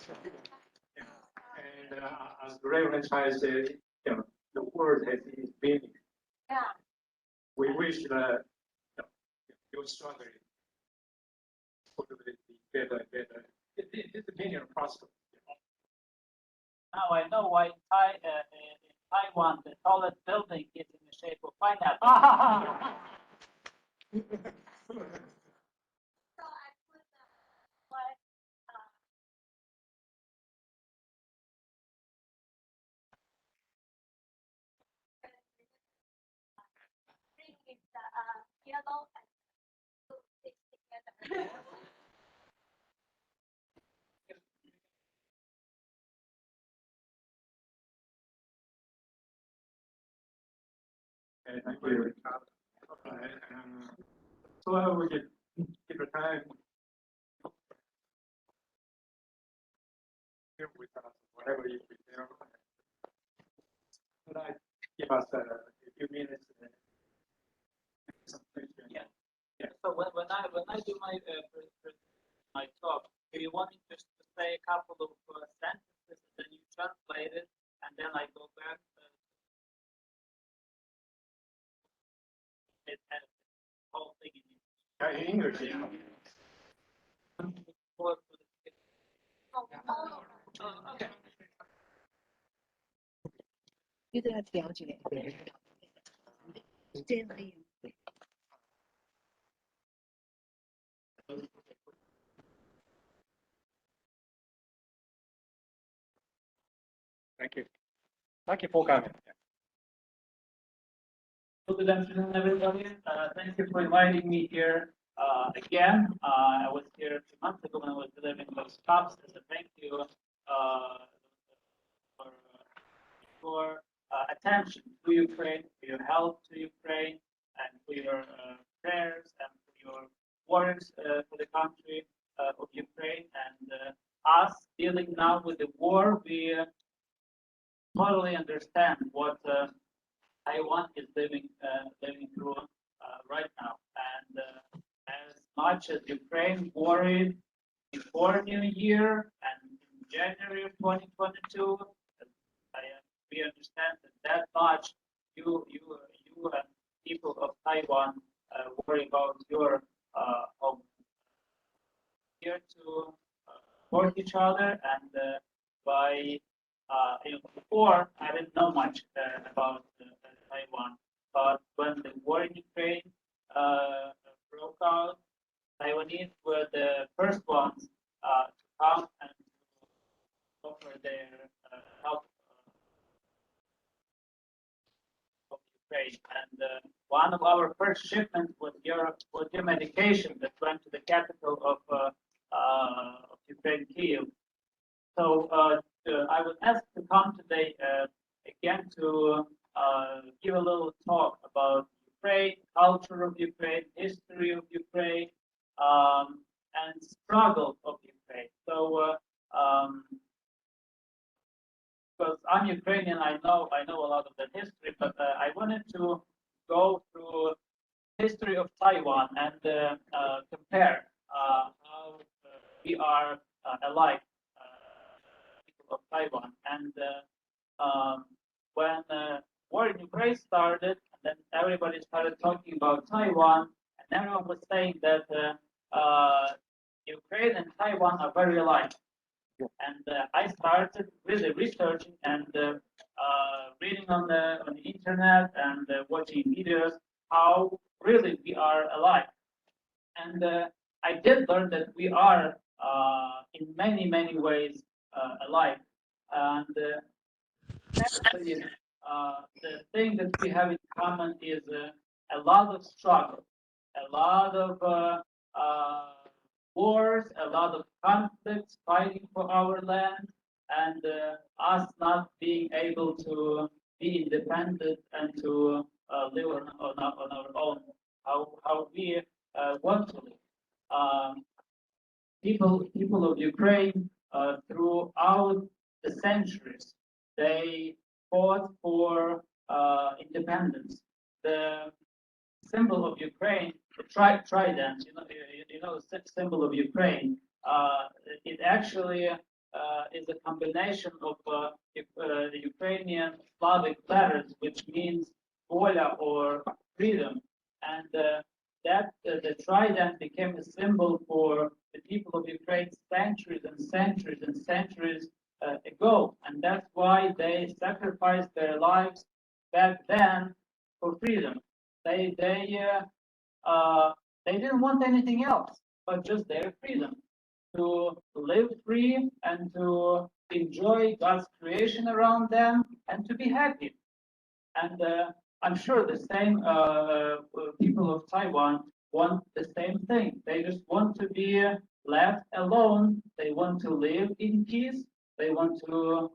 And as the Reverend Chai said, the word has its meaning. Yeah. We wish that your struggle would be better and better. It's the meaning of prosper. Now I know why in Taiwan the tallest building is in the shape of pineapple. So I put what string is the yellow and blue mixed together. Okay, thank you. So we can give a time here with us, whatever you prepare. Could I give us a few minutes? Yeah. So when I do my talk, do you want me just to say a couple of sentences and then you translate it, and then I go back? It has the whole thing in English, yeah. Okay. 一定要了解，真的有。Thank you. Thank you for coming. Good afternoon, everybody. Thank you for inviting me here again. I was here 2 months ago when I was delivering those cups as a thank you for attention to Ukraine, for your help to Ukraine, and for your prayers and for your works for the country of Ukraine. And us dealing now with the war, we totally understand what Taiwan is living through right now. And as much as Ukraine worried before New Year and in January of 2022, we understand that much you and people of Taiwan worry about your home. Here to support each other, and by before I didn't know much about Taiwan, but when the war in Ukraine broke out, Taiwanese were the first ones to come and offer their help of Ukraine. And one of our first shipments was your medication that went to the capital of Ukraine, Kyiv. So I was asked to come today again to give a little talk about Ukraine, culture of Ukraine, history of Ukraine, and struggle of Ukraine. So because I'm Ukrainian, I know a lot of the history, but I wanted to go through history of Taiwan and compare how we are alike. Of Taiwan, and when war in Ukraine started, and then everybody started talking about Taiwan, and everyone was saying that Ukraine and Taiwan are very alike. And I started really researching and reading on the internet and watching videos how really we are alike. And I did learn that we are in many ways alike. And actually, the thing that we have in common is a lot of struggle, a lot of wars, a lot of conflicts, fighting for our land, and us not being able to be independent and to live on our own, how we want to live. People of Ukraine throughout the centuries, they fought for independence. The symbol of Ukraine, the trident, the symbol of Ukraine. It actually is a combination of the Ukrainian Slavic letters, which means vola or freedom, and that the trident became a symbol for the people of Ukraine centuries and centuries and centuries ago, and that's why they sacrificed their lives back then for freedom. They didn't want anything else but just their freedom to live free and to enjoy God's creation around them and to be happy. And I'm sure the same people of Taiwan want the same thing. They just want to be left alone. They want to live in peace. They want to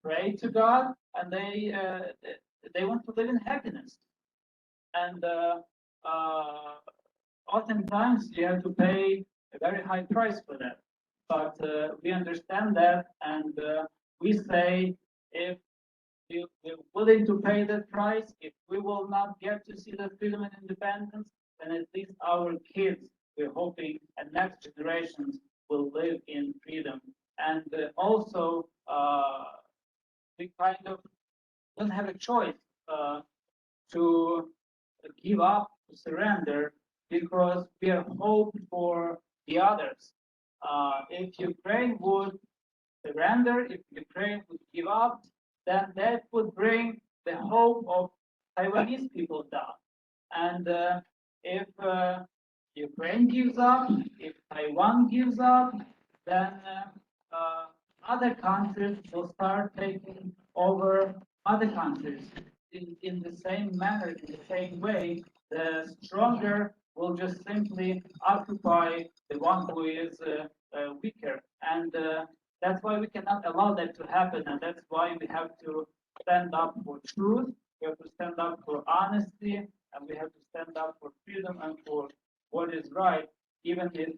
pray to God, and they want to live in happiness. And oftentimes you have to pay a very high price for that. But we understand that, and we say if we're willing to pay that price, if we will not get to see the freedom and independence, then at least our kids, we're hoping, and next generations will live in freedom. And also, we kind of don't have a choice to give up, to surrender, because we are hoped for the others. If Ukraine would surrender, if Ukraine would give up, then that would bring the hope of Taiwanese people down. And if Ukraine gives up, if Taiwan gives up, then other countries will start taking over other countries in the same manner, in the same way. The stronger will just simply occupy the one who is weaker. And that's why we cannot allow that to happen. And that's why we have to stand up for truth, we have to stand up for honesty, and we have to stand up for freedom and for what is right, even if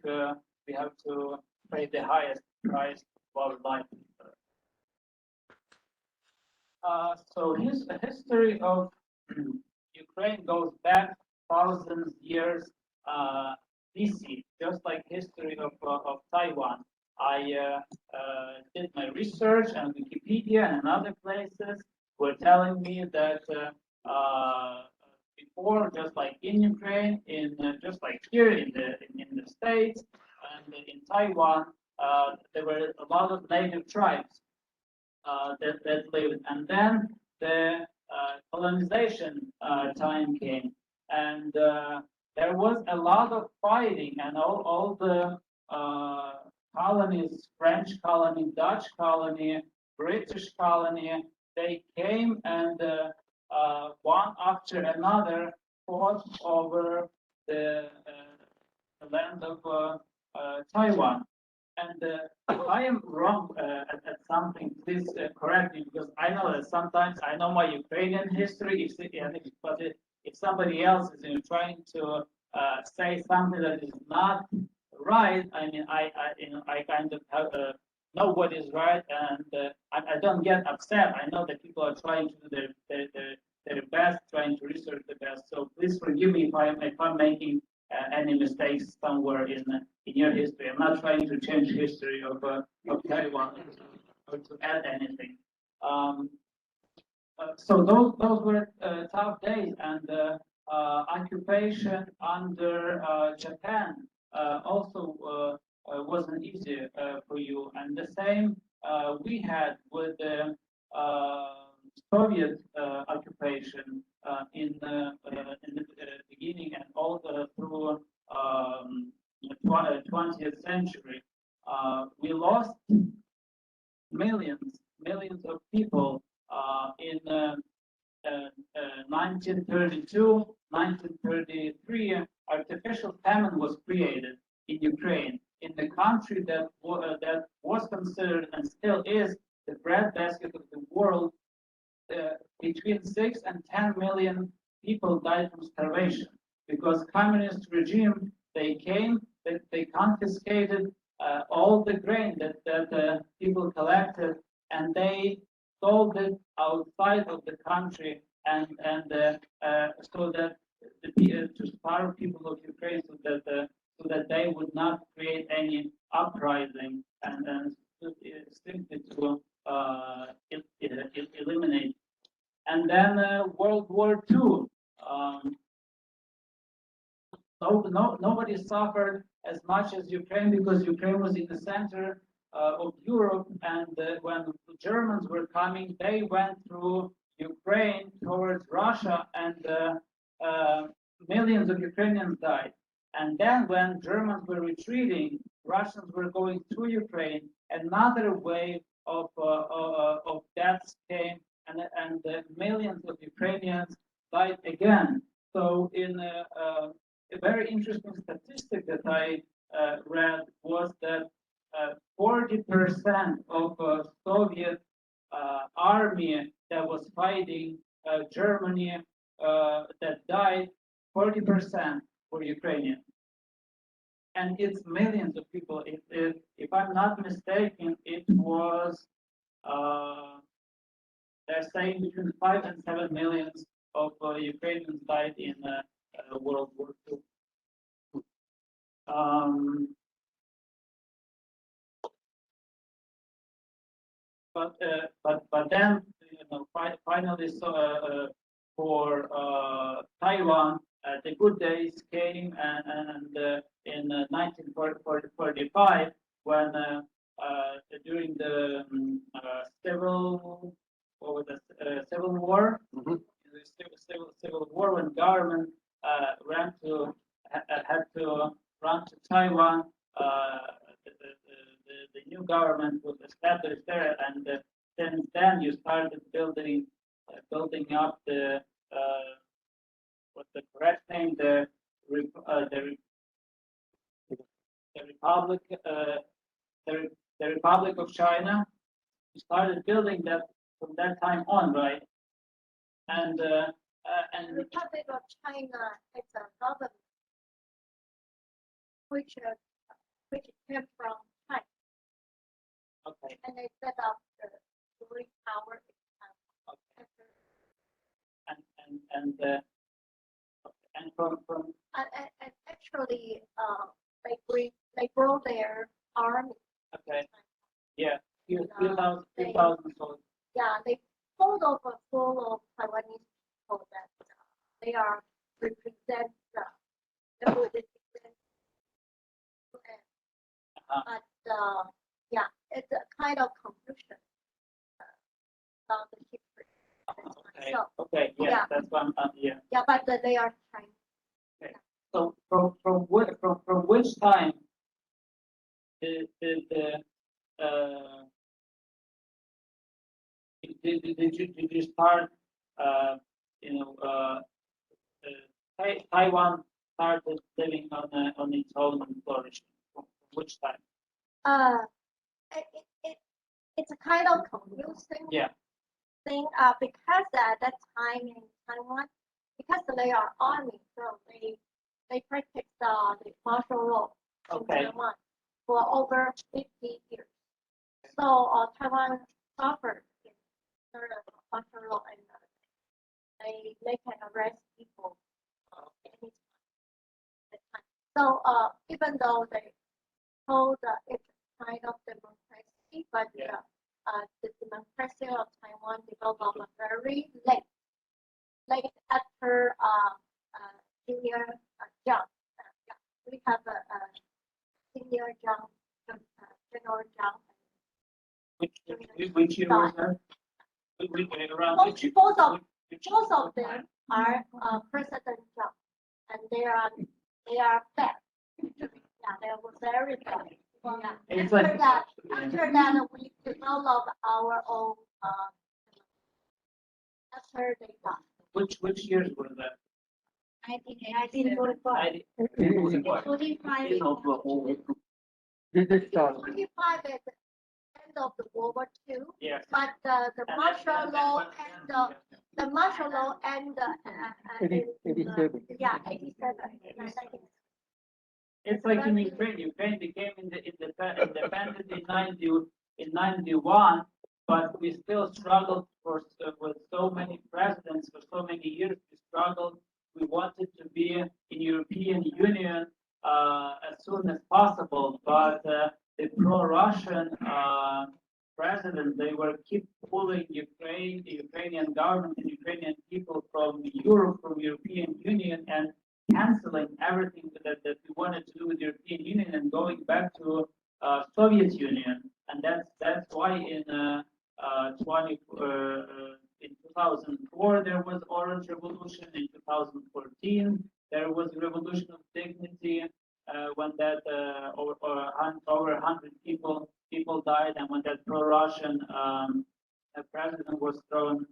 we have to pay the highest price of our life. So his history of Ukraine goes back thousands years BC, just like history of Taiwan. I did my research on Wikipedia and other places were telling me that before, just like in Ukraine, just like here in the States and in Taiwan, there were a lot of native tribes that lived, and then the colonization time came, and there was a lot of fighting, and all the colonies, French colony, Dutch colony, British colony, they came and one after another fought over the land of Taiwan. And if I am wrong at something, please correct me, because I know that sometimes I know my Ukrainian history, but if somebody else is trying to say something that is not right, I mean, I kind of have know what is right, and I don't get upset. I know that people are trying to do their best, trying to research the best. So please forgive me if I'm making any mistakes somewhere in your history. I'm not trying to change history of Taiwan or to add anything. So those were tough days, and occupation under Japan also wasn't easy for you. And the same we had with the Soviet occupation in the beginning and all through 20th century. We lost millions of people in 1932, 1933. Artificial famine was created in Ukraine, in the country that was considered and still is the breadbasket of the world. Between 6 and 10 million people died from starvation because communist regime, they came, they confiscated all the grain that people collected, and they sold it outside of the country, and so that to starve people of Ukraine, so that they would not create any uprising, and to eliminate. And then World War II. Nobody suffered as much as Ukraine because Ukraine was in the center of Europe, and when the Germans were coming, they went through Ukraine towards Russia, and millions of Ukrainians died. And then when Germans were retreating, Russians were going through Ukraine. Another wave of deaths came, and millions of Ukrainians died again. So in a very interesting statistic that I read was that 40% of Soviet army that was fighting Germany that died, 40% were Ukrainian. And it's millions of people. If I'm not mistaken, it was, they're saying between 5 and 7 millions of Ukrainians died in World War II. But then, finally, so for Taiwan, the good days came, and in 1945, when during the civil war, the civil war, when government had to run to Taiwan, the new government was established there, and since then you started building up the what's the correct name, the Republic the Republic of China. You started building that from that time on, right? And The Republic of China is a government which came from China, okay, and they set up the ruling power. and from And actually, they brought their army. okay, yeah, few They- thousand soldiers. Yeah, they full of Taiwanese people that they are represent the Buddhist. Uh-huh. But yeah, it's a kind of confusion about the history. Okay, So okay, yeah, yeah. that's what I'm yeah. yeah, but they are Chinese. So from which time did you start Taiwan started living on its own and flourishing? From which time? It's a kind of confusing Yeah. thing because at that time in Taiwan, because they are army, so they practice the martial law in Okay. Taiwan for over 50 years. So Taiwan suffered in sort of martial law, and they can arrest people anytime. So even though they hold it's kind of democracy, but Yeah. the democracy of Taiwan developed very late after senior Zhang. We have a senior Zhang, General Zhang. Which year was that? Around Both which of them are President Zhang, and they are bad. Yeah, they were very bad. Yeah. It's After like- that, we developed our own. After they died. Which years were that? 1945. 45 is the end of the World War II, Yes. but the martial law and the martial law and 87. yeah, 87. It's like in Ukraine. Ukraine became independent in 91, but we still struggled with so many presidents for so many years. We struggled. We wanted to be in European Union as soon as possible, but the pro-Russian president, they were keep pulling Ukraine, the Ukrainian government, and Ukrainian people from Europe, from European Union, and canceling everything that we wanted to do with the European Union and going back to Soviet Union. And that's why in 2004 there was Orange Revolution. In 2014 there was a Revolution of Dignity when that over 100 people died, and when that pro-Russian president was thrown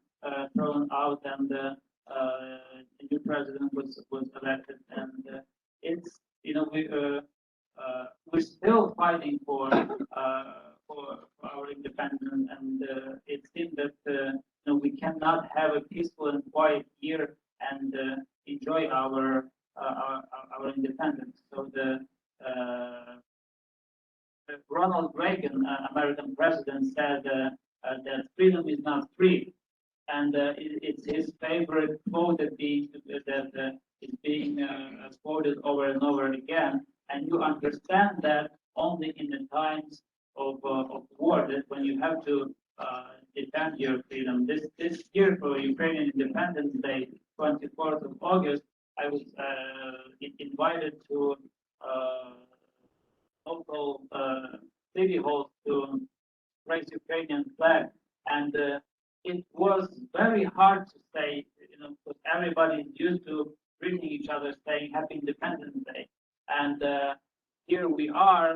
out, and the new president was elected. And it's we're still fighting for our independence, and it seems that we cannot have a peaceful and quiet year and enjoy our independence. So Ronald Reagan, American president, said that freedom is not free, and it's his favorite quote that is being quoted over and over again. And you understand that only in the times of war, that when you have to defend your freedom. This year for Ukrainian Independence Day, 24th of August, I was invited to local city hall to raise Ukrainian flag, and it was very hard to say, because everybody is used to greeting each other, saying Happy Independence Day, and here we are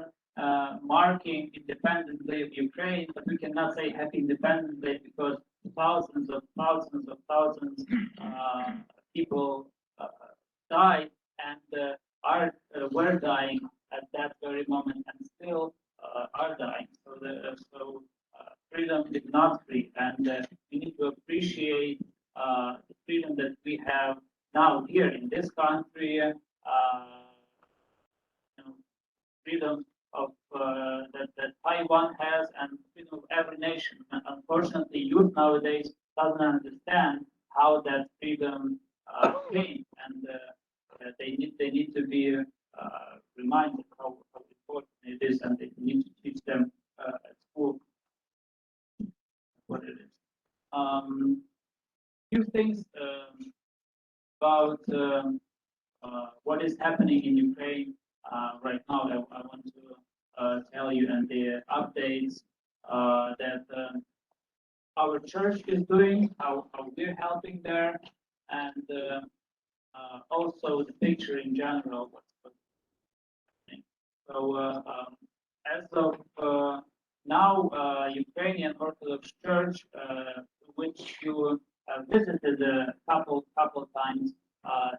marking Independence Day of Ukraine, but we cannot say Happy Independence Day because thousands of people died and were dying at that very moment, and still are dying. So freedom is not free, and we need to appreciate the freedom that we have now here in this country. Freedom of that Taiwan has, and freedom of every nation. And unfortunately, youth nowadays doesn't understand how that freedom came, and they need to be reminded how important it is, and they need to teach them at school what it is. Few things about what is happening in Ukraine right now. I want to tell you, and the updates that our church is doing, how we're helping there, and also the picture in general. What's happening. So as of now, Ukrainian Orthodox Church, which you visited a couple times,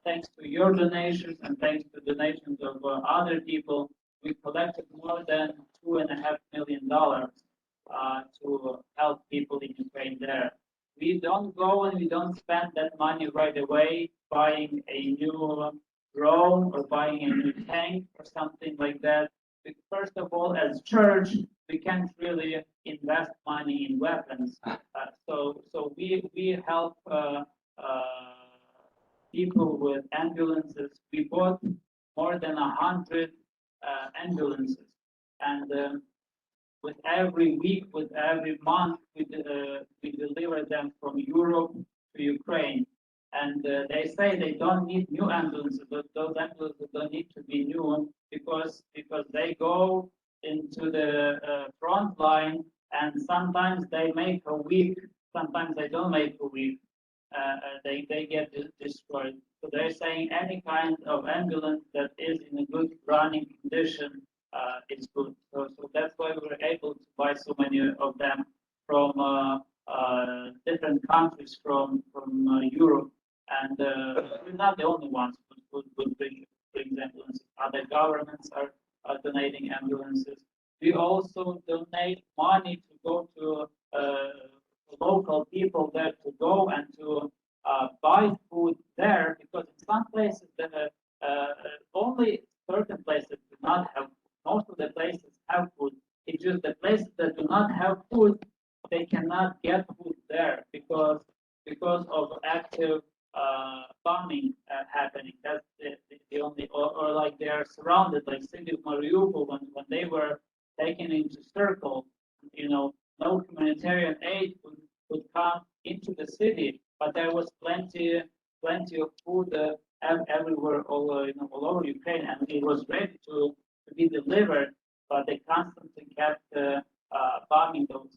thanks to your donations and thanks to donations of other people, we collected more than $2.5 million to help people in Ukraine there. We don't go and we don't spend that money right away buying a new drone or buying a new tank or something like that. First of all, as church, we can't really invest money in weapons. So we help people with ambulances. We bought more than 100 ambulances, and with every week, with every month, we deliver them from Europe to Ukraine. And they say they don't need new ambulances, but those ambulances don't need to be new because they go into the front line, and sometimes they make a week, sometimes they don't make a week. They get destroyed. So they're saying any kind of ambulance that is in a good running condition is good. So that's why we were able to buy so many of them from different countries from Europe. And we're not the only ones who bring ambulances. Other governments are donating ambulances. We also donate money to go to local people there to go and to buy food there, because in some places only certain places do not have. Most of the places have food. It's just the places that do not have food, they cannot get food there because of active bombing happening. That's the only, or like they are surrounded, like city of Mariupol when they were taken into circle. no humanitarian aid would come into the city, but there was plenty of food everywhere, all over Ukraine, and it was ready to be delivered. But they constantly kept bombing those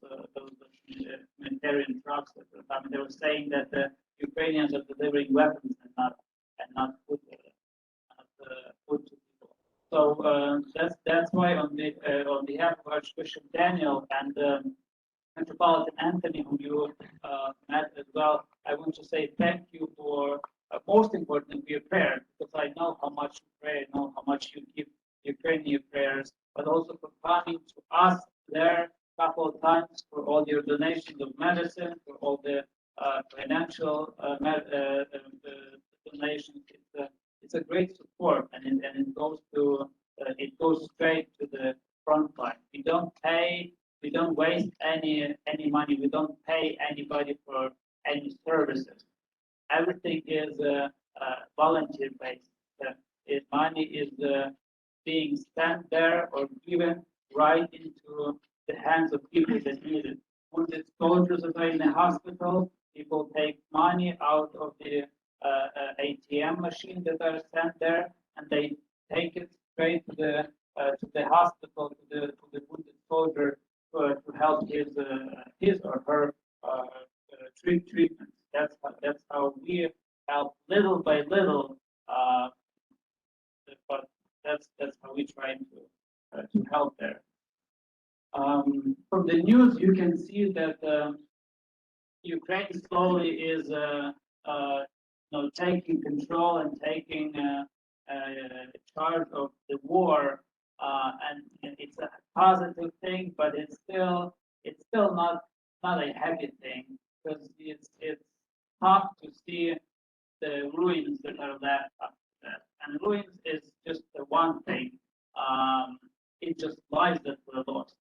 humanitarian trucks. I mean, they were saying that the Ukrainians are delivering weapons and not food, food to people. So that's why on behalf of Archbishop Daniel and Metropolitan Anthony, whom you met as well, I want to say thank you for most importantly for your prayer, because I know how much you pray, I know how much you give Ukrainian prayers, but also for coming to us there a couple of times for all your donations of medicine, for all the financial donations. It's a great support, and it goes straight to the front line. We don't waste any money. We don't pay anybody for any services. Everything is volunteer based. Money is being spent there or given right into the hands of people that need it. Wounded soldiers that are in the hospital, people take money out of the ATM machine that are sent there, and they take it straight to the hospital, to the wounded soldier to help his or her treatment. That's how we help little by little, but that's how we try to help there. From the news, you can see that Ukraine slowly is taking control and taking charge of the war, and it's a positive thing, but it's still not a happy thing, because it's tough to see the ruins that are left after that. And ruins is just the one thing. It's just lives that were lost.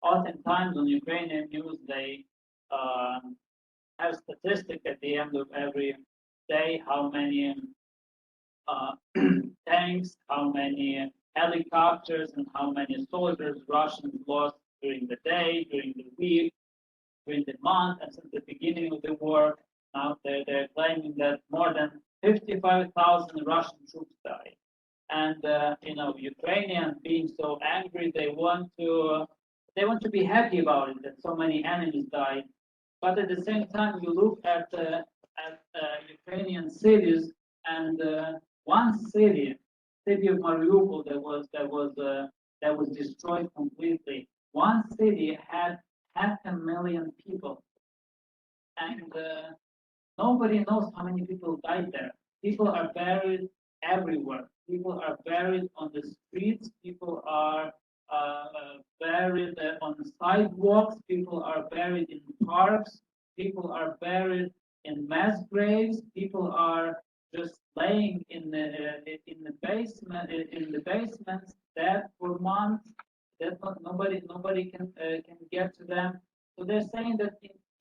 Oftentimes on Ukrainian news, they have statistic at the end of every day how many tanks, how many helicopters, and how many soldiers Russians lost during the day, during the week, during the month, and since the beginning of the war. Now they're claiming that more than 55,000 Russian troops died. And Ukrainians being so angry, they want to be happy about it, that so many enemies died. But at the same time, you look at Ukrainian cities, and one city of Mariupol that was destroyed completely. One city had 500,000 people, and nobody knows how many people died there. People are buried everywhere. People are buried on the streets. People are buried on the sidewalks. People are buried in parks. People are buried in mass graves. People are just laying in the basements dead for months. That nobody can get to them. So they're saying that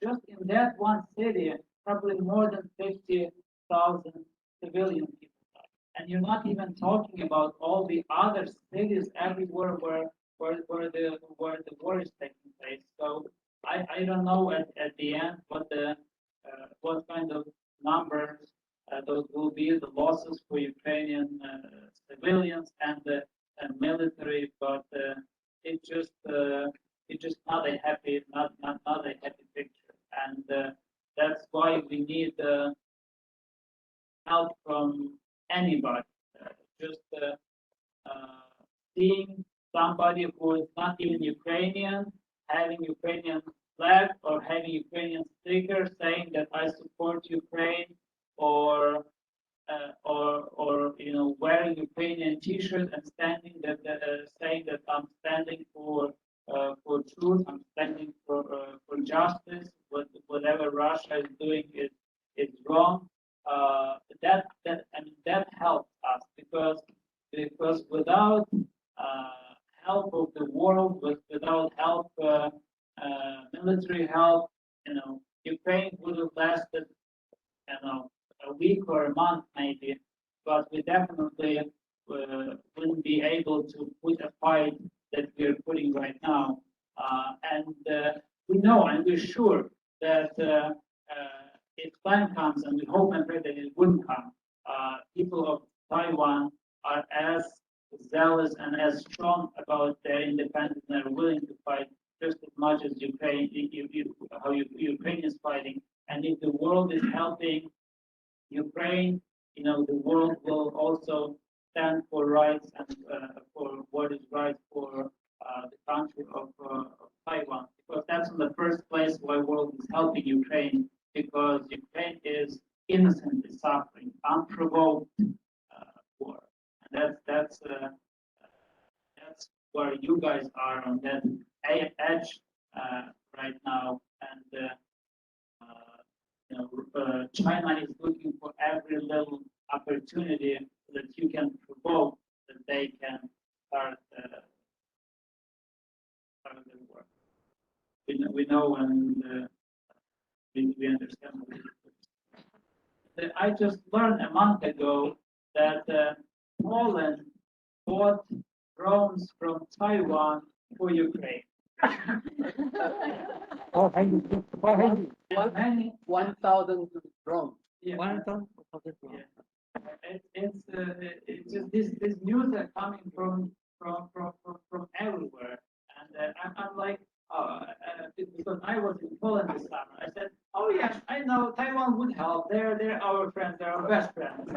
just in that one city, probably more than 50,000 civilian people died. And you're not even talking about all the other cities everywhere where the war is taking place. So I don't know at the end what kind of numbers those will be, the losses for Ukrainian civilians and the military, but it's just not a happy picture, and that's why we need help from anybody. Just seeing somebody who is not even Ukrainian, having Ukrainian flag or having Ukrainian sticker saying that I support Ukraine, or wearing Ukrainian T-shirt and standing saying that I'm standing for truth, I'm standing for justice. Whatever Russia is doing is wrong. That helps us, because without help of the world, without help, military help, Ukraine would have lasted, a week or a month maybe, but we definitely wouldn't be able to put a fight that we're putting right now. And know and we're sure that if time comes, and we hope and pray that it wouldn't come, people of Taiwan are as zealous and as strong about their independence and are willing to fight just as much as Ukraine, Ukraine is fighting. And if the world is helping Ukraine, the world will also stand for rights and for what is right for the country of Taiwan. Because that's in the first place why the world is helping Ukraine, because Ukraine is innocently suffering, unprovoked war. And that's where you guys are on that edge right now. And China is looking for every little opportunity that you can provoke that they can start the war. We know and we understand. I just learned a month ago that Poland bought drones from Taiwan for Ukraine. 1,000 drones. Yeah. 1,000. It's just this news are coming from everywhere, and I'm like, because I was in Poland this summer, I said, oh yes, I know Taiwan would help. They're our friends. They're our best friends.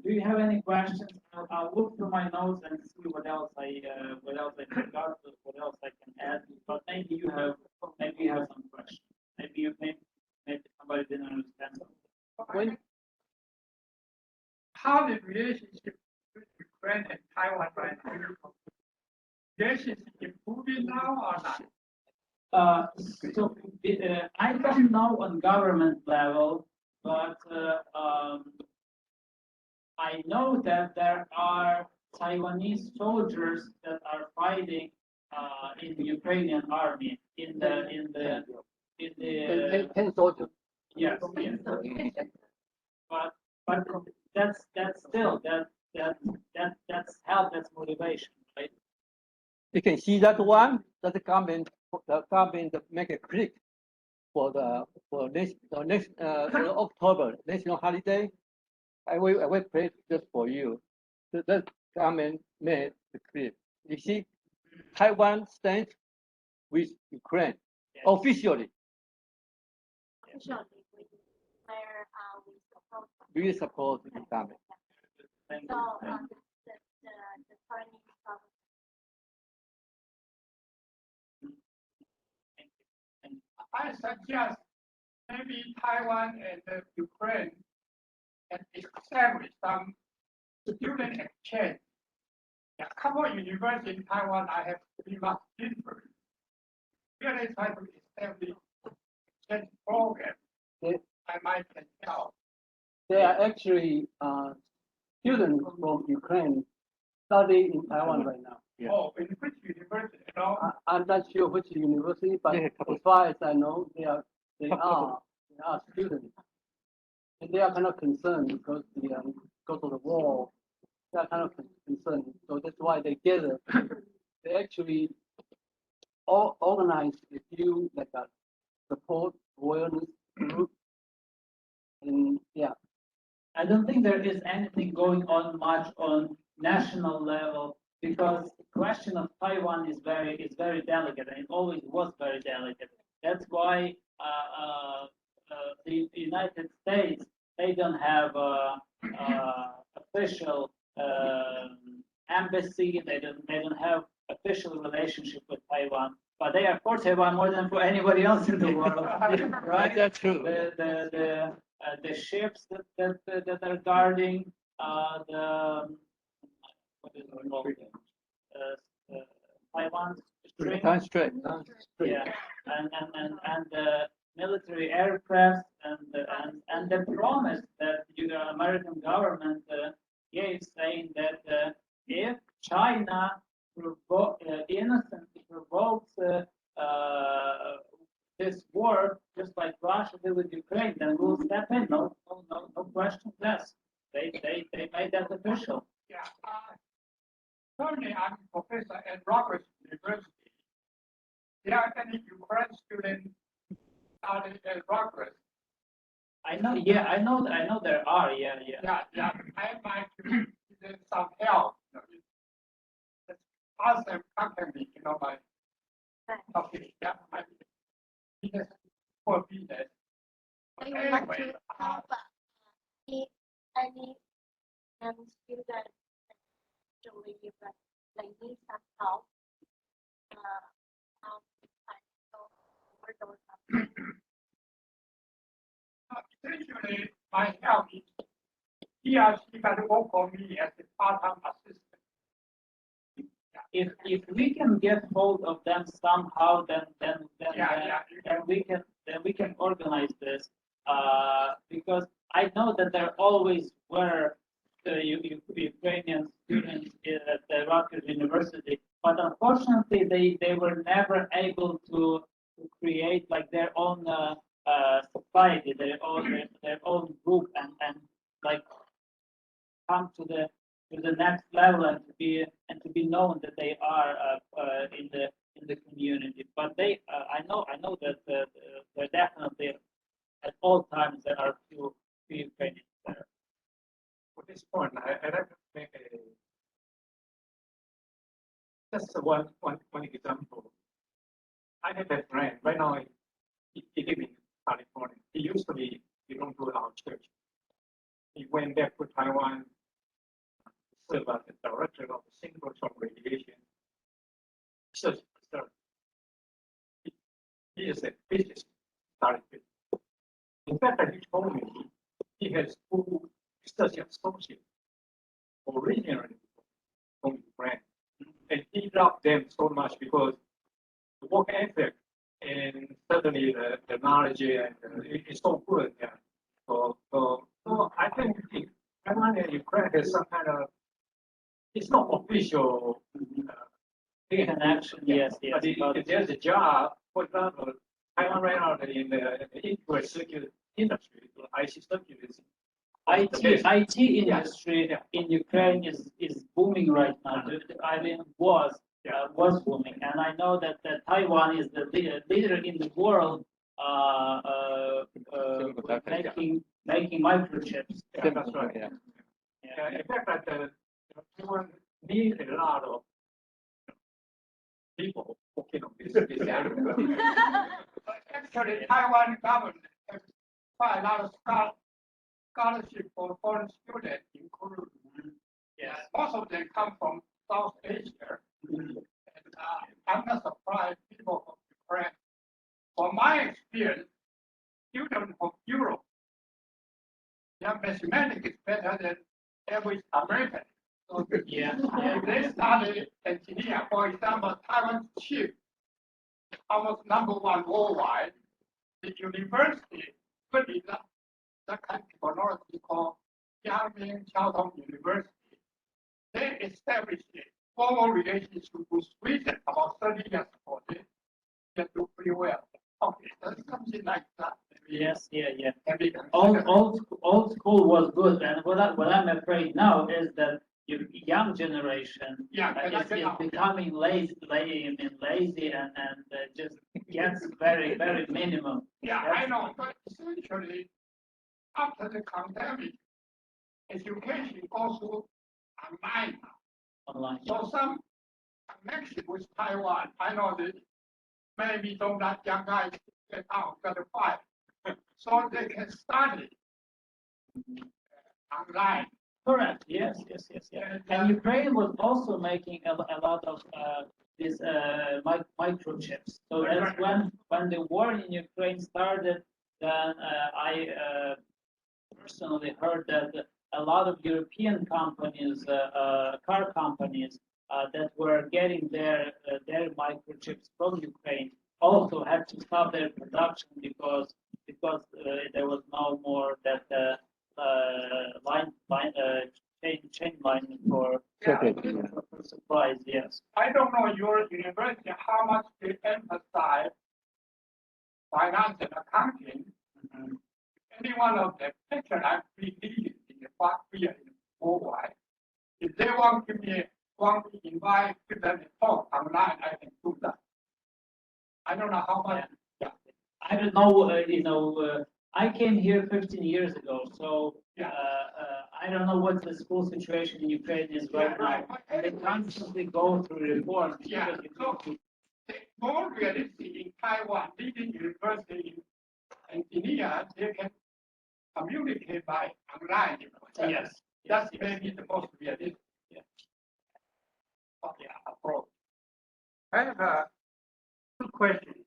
Do you have any questions? I'll look through my notes and see what else I forgot, what else I can add. But maybe you have some questions. Maybe somebody didn't understand something. How the relationship with Ukraine and Taiwan right now? Relationship improving now or not? I don't know on government level, but I know that there are Taiwanese soldiers that are fighting in the Ukrainian army in the 10 soldiers. yes. But that's still that's help, that's motivation, right? You can see that one that the government make a click for next for October national holiday. I will play just for you. That government made the clip. You see, Taiwan stands with Ukraine Yes. officially. Usually, where we support. We support the government. Thank So you. the Chinese government. I suggest maybe Taiwan and Ukraine can establish some student exchange. A couple of universities in Taiwan I have pretty much different. Really try to establish exchange program. Yes. I might can help. They are actually students from Ukraine study in Taiwan right now. Yeah. Oh, in which university? You know? I'm not sure which university, but Yeah, as far as I know, they are students, and they are kind of concerned because of the war. They are kind of concerned, so that's why they gather. They actually organize a few like a support awareness group, and yeah. I don't think there is anything going on much on national level, because the question of Taiwan is very delicate, and it always was very delicate. That's why the United States, they don't have official embassy. They don't have official relationship with Taiwan, but they are for Taiwan more than for anybody else in the world, right? That's true. The ships that are guarding the what is it called? Taiwan string. Time straight. Yeah, and the military aircraft and the promise that the American government gave, saying that if China innocently provokes this war, just like Russia did with Ukraine, then we'll step in. No question asked. They made that official. Yeah. Currently, I'm a professor at Roberts University, there are any Ukrainian students studying at Rutgers? I know there are, yeah. Yeah, I might need some help. Just ask them, contact me, my topic. Yeah, I business for business. I would like to have if any student actually they need some help. How I go over those. Essentially, my help is he or she can work for me as a part-time assistant. If we can get hold of them somehow, then we can organize this. Because I know that there always were Ukrainian students at the Rutgers University, but unfortunately they were never able to create like their own society, their own group, and like come to the next level and to be known that they are in the community. But I know that there definitely at all times there are few Ukrainians there. At this point, I'd like to make just one example. I have a friend right now. He lives in California. He used to belong to our church. He went back to Taiwan, served as the director of the synchrotron radiation research facility. He is a business started. In fact, he told me he has two research associates originally from Ukraine, and he loved them so much because the work ethic and certainly the knowledge and it's so good. Yeah. So I think Taiwan and Ukraine has some kind of, it's not official Connection, yes. but if there's a job, for example, Taiwan right now in the infrared circuit industry, IC circuit is IT industry in Ukraine is booming right now. I mean, was booming, and I know that Taiwan is the leader in the world making microchips. Yeah, that's right. Yeah. In fact, Taiwan needs a lot of people working on this area. Actually, Taiwan government has quite a lot of scholarship for foreign students, including most of them come from South Asia. And I'm not surprised people from Ukraine. From my experience, students from Europe, their mathematics is better than average American. So if they study engineer, for example, Taiwan's chip, almost #1 worldwide. The university could be the country minority called Jiangmen Chiao University. They established a formal relationship with Sweden about 30 years ago. They do pretty well. Okay, that's something like that. Yes, yeah. Old school was good, and what I'm afraid now is that young generation is becoming lazy and just gets very minimum. Yeah, I know, but essentially, after the pandemic, education also online now. Online. So some connection with Taiwan. I know that maybe don't let young guys get out, get a fight. So they can study online. Correct. Yes. And Ukraine was also making a lot of these microchips. So that's when the war in Ukraine started. Then I personally heard that a lot of European companies, car companies, that were getting their microchips from Ukraine also had to stop their production because there was no more that chain line for supplies. Yes. I don't know your university how much they emphasize finance and accounting. Any one of them, actually, I'm pretty leading in the past year worldwide. If they want to give me want to invite people to talk online, I can do that. I don't know how much. Yeah. I don't know, I came here 15 years ago, so Yeah. I don't know what the school situation in Ukraine is right Yeah, now. right. They constantly go through reforms. Yeah, because so more realistic in Taiwan, leading university engineers, they can communicate by online. Yes. That's maybe the most realistic. Yeah. Approach. I have two questions.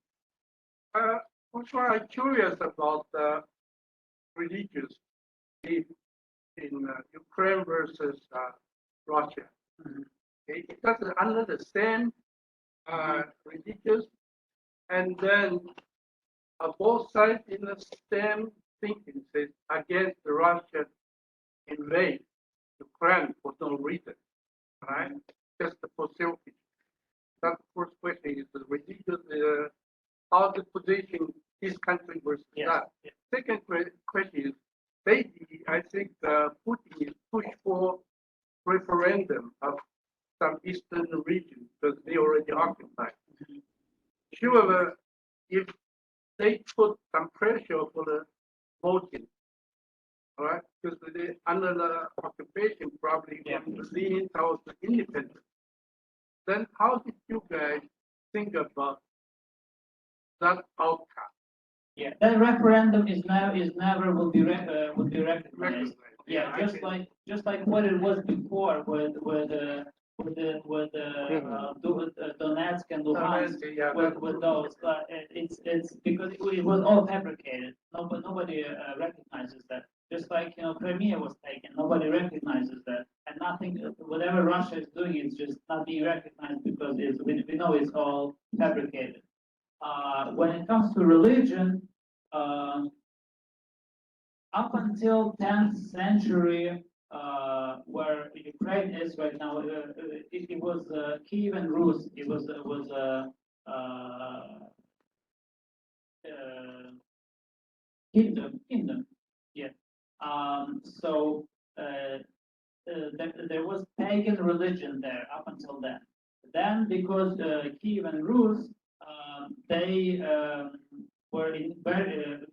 Also, I'm curious about the religious belief in Ukraine versus Russia. Okay, because under the same religious, and then both sides in the same thinking says against the Russian invade Ukraine for no reason, right? Just for selfish. That's the first question is the religious, how the position this country versus Yes, that. yes. Second question is, maybe I think Putin is push for referendum of some eastern region because they already occupied. Sure, if they put some pressure for the voting, all right, because they under the occupation probably leaning towards the independence. Then how did you guys think about that outcome? Yeah, that referendum is never will be recognized. Recognized. Yeah, I just think- like what it was before with Donetsk and Luhansk. Yeah, With those, it's because it was all fabricated. Nobody recognizes that. Just like Crimea was taken, nobody recognizes that, and nothing. Whatever Russia is doing is just not being recognized because we know it's all fabricated. When it comes to religion, up until 10th century, where Ukraine is right now, it was Kiev and Rus. It was kingdom. Yeah. So there was pagan religion there up until then. Then, because Kiev and Rus, they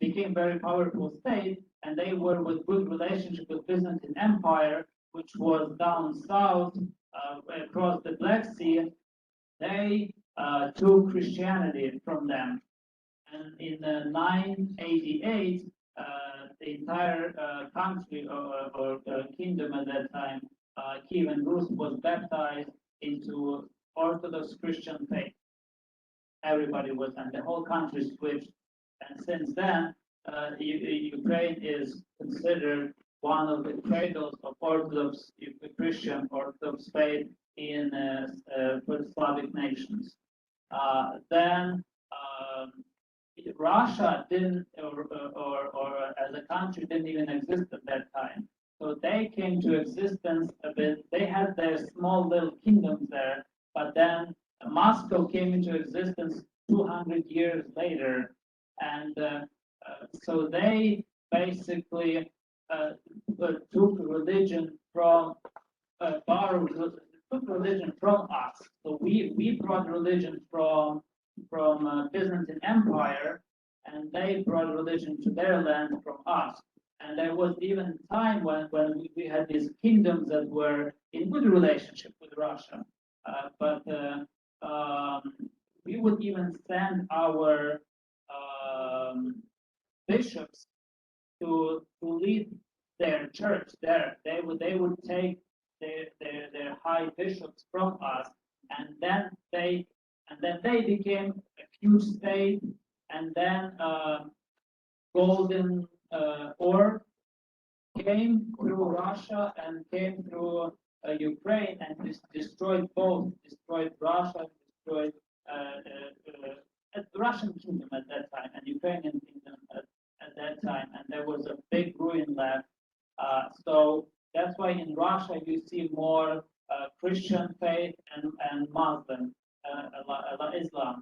became very powerful state, and they were with good relationship with Byzantine Empire, which was down south across the Black Sea. They took Christianity from them, and in 988, the entire country or kingdom at that time, Kiev and Rus, was baptized into Orthodox Christian faith. Everybody was, and the whole country switched. And since then, Ukraine is considered one of the cradles of Orthodox Christian Orthodox faith in Slavic nations. Then Russia didn't, or as a country, didn't even exist at that time. So they came to existence a bit. They had their small little kingdoms there, but then Moscow came into existence 200 years later, and so they basically took religion from took religion from us. So we brought religion from Byzantine Empire, and they brought religion to their land from us. And there was even time when we had these kingdoms that were in good relationship with Russia, but we would even send our bishops to lead their church there. They would take their high bishops from us, and then they became a huge state, and then golden ore came through Russia and came through Ukraine and destroyed both, destroyed Russia, destroyed the Russian kingdom at that time and Ukrainian kingdom at that time, and there was a big ruin left. So that's why in Russia you see more Christian faith and Muslim, Islam.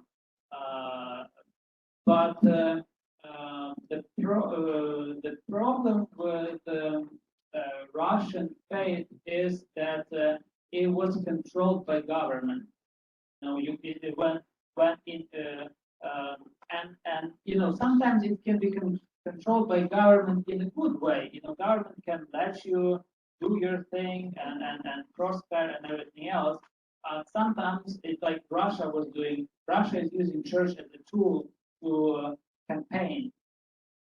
But the problem with Russian faith is that it was controlled controlled by government. It went into and sometimes it can be controlled by government in a good way. Government can let you do your thing and prosper and everything else. Sometimes it's like Russia was doing. Russia is using church as a tool to campaign,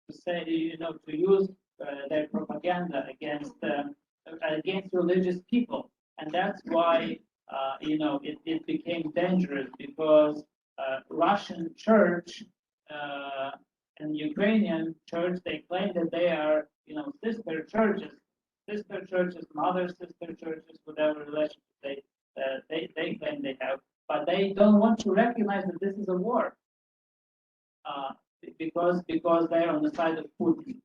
to say, to use their propaganda against religious people, and that's why it became dangerous because Russian church and Ukrainian church, they claim that they are sister churches, mother sister churches, whatever relationship they claim they have, but they don't want to recognize that this is a war because they're on the side of Putin.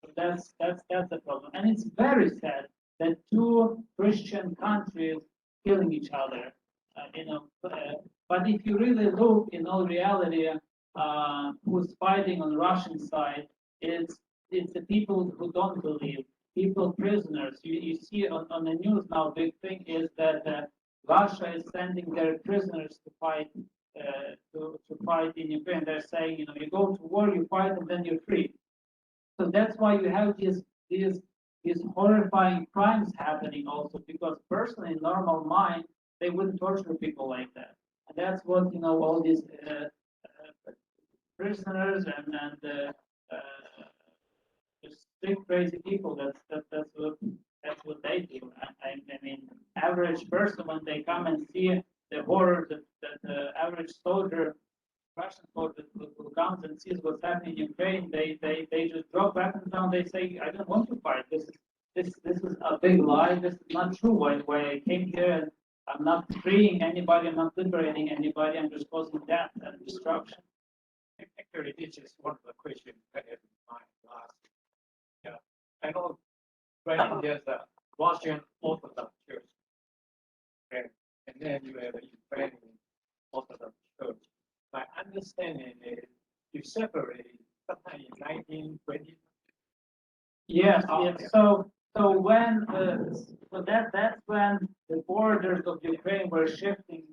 So that's the problem, and it's very sad that two Christian countries killing each other. But if you really look, in all reality, who's fighting on the Russian side, it's the people who don't believe, people prisoners. You see on the news now, big thing is that Russia is sending their prisoners to fight in Ukraine. They're saying, you go to war, you fight, and then you're free. So that's why you have these horrifying crimes happening also, because personally, in normal mind, they wouldn't torture people like that. And that's what all these prisoners and just sick, crazy people. That's what they do. I mean, average person, when they come and see the horror that the average soldier, Russian soldier, who comes and sees what's happening in Ukraine, they just drop weapons down. They say, I don't want to fight. This is a big lie. This is not true. Why I came here and I'm not freeing anybody. I'm not liberating anybody. I'm just causing death and destruction. Actually, this is one of the questions I had in mind last. Yeah, I know when there's a Russian Orthodox Church, okay, and then you have a Ukrainian Orthodox Church. My understanding is you separated sometime in 1920. Yes, yes. So when that's when the borders of Ukraine were shifting,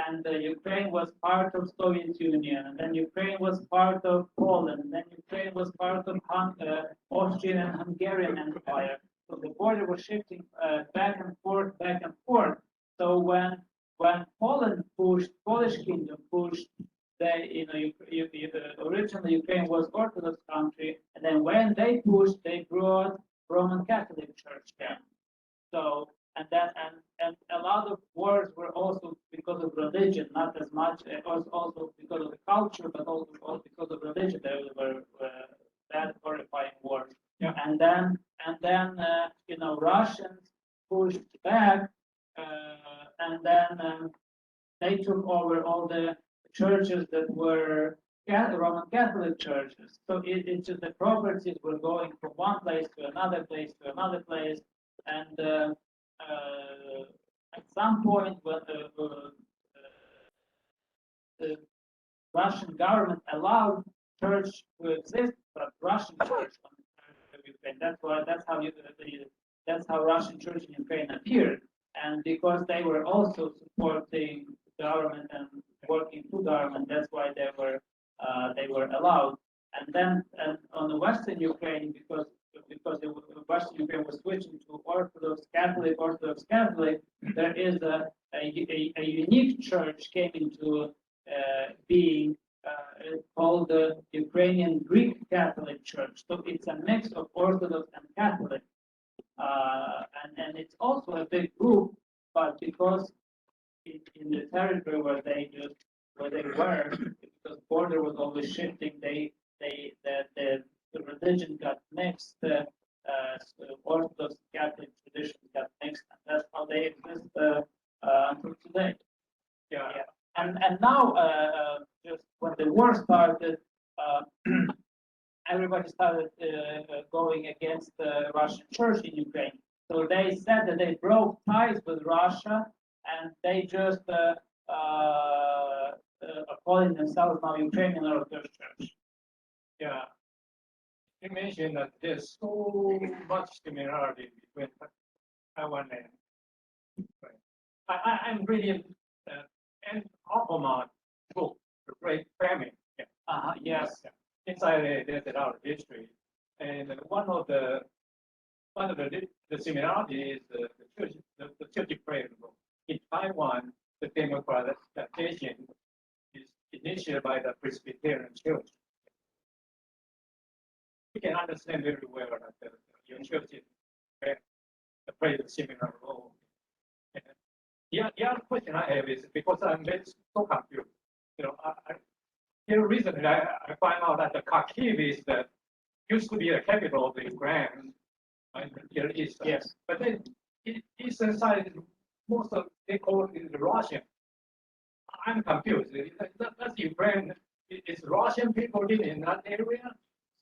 and Ukraine was part of Soviet Union, and then Ukraine was part of Poland, and then Ukraine was part of Austrian and Hungarian Empire. So the border was shifting back and forth, back and forth. So when Polish kingdom pushed, originally Ukraine was Orthodox country, and then when they pushed, they brought Roman Catholic Church there. So and a lot of wars were also because of religion, not as much. It was also because of the culture, but also because of religion. There were bad, horrifying wars. Yeah. And then Russians pushed back, and then they took over all the churches that were Roman Catholic churches. So it's just the properties were going from one place to another place to another place, and at some point, when the Russian government allowed church to exist, but Russian church on Ukraine. That's how Russian church in Ukraine appeared, and because they were also supporting government and working for government, that's why they were allowed. And then on the Western Ukraine, because the Western Ukraine was switching to Orthodox Catholic, there is a unique church came into being called the Ukrainian Greek Catholic Church. So it's a mix of Orthodox and Catholic, and it's also a big group, but because in the territory where they were, because border was always shifting, the religion got mixed. Orthodox Catholic traditions got mixed, and that's how they exist until today. Yeah. And now, just when the war started, everybody started going against the Russian church in Ukraine. So they said that they broke ties with Russia, and they just are calling themselves now Ukrainian Orthodox Church. Yeah. You mentioned that there's so much similarity between Taiwan and I'm reading an Obama book, The Great Famine. Yes. Inside there's a lot of history, and one of the similarity is the church prayer role. In Taiwan, the democratization is initiated by the Presbyterian Church. You can understand very well that your church plays a similar role. And the other question I have is because I'm so confused. You know, here recently I find out that the Kharkiv is used to be the capital of the Ukraine. Here is Yes, but then eastern side most of they call it the Russian. I'm confused. That's Ukraine. Is Russian people living in that area?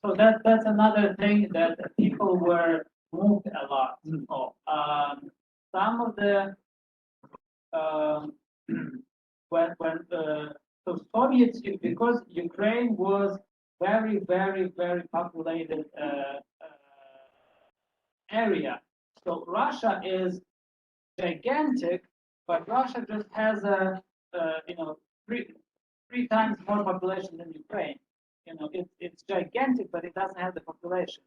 so that's another thing that people were moved a lot. Oh, some of the when so Soviets, because Ukraine was very populated area. So Russia is gigantic, but Russia just has a three times more population than Ukraine. You know, it's gigantic, but it doesn't have the population,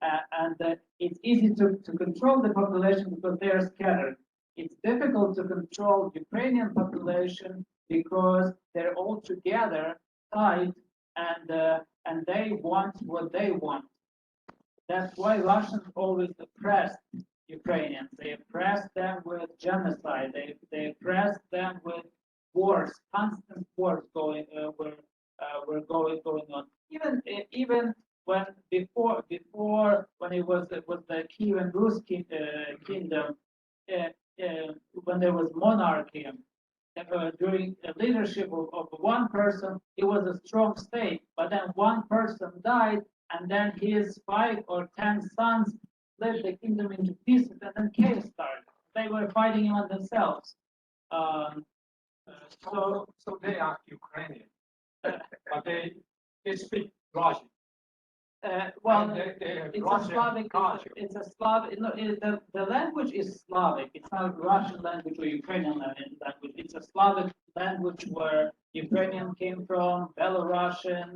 and it's easy to control the population because they are scattered. It's difficult to control Ukrainian population because they're all together tight, and they want what they want. That's why Russians always oppressed Ukrainians. They oppressed them with genocide. They oppressed them with wars, constant wars were going on. Even when before when it was the Kievan Rus kingdom, when there was monarchy. During the leadership of one person, it was a strong state. But then one person died, and then his 5 or 10 sons split the kingdom into pieces, and then chaos started. They were fighting among themselves. So they are Ukrainian, but they speak Russian. Well, They have it's a Russian Slavic. culture. It's a Slavic. No, the language is Slavic. It's not Russian language or Ukrainian language. It's a Slavic language where Ukrainian came from, Belarusian,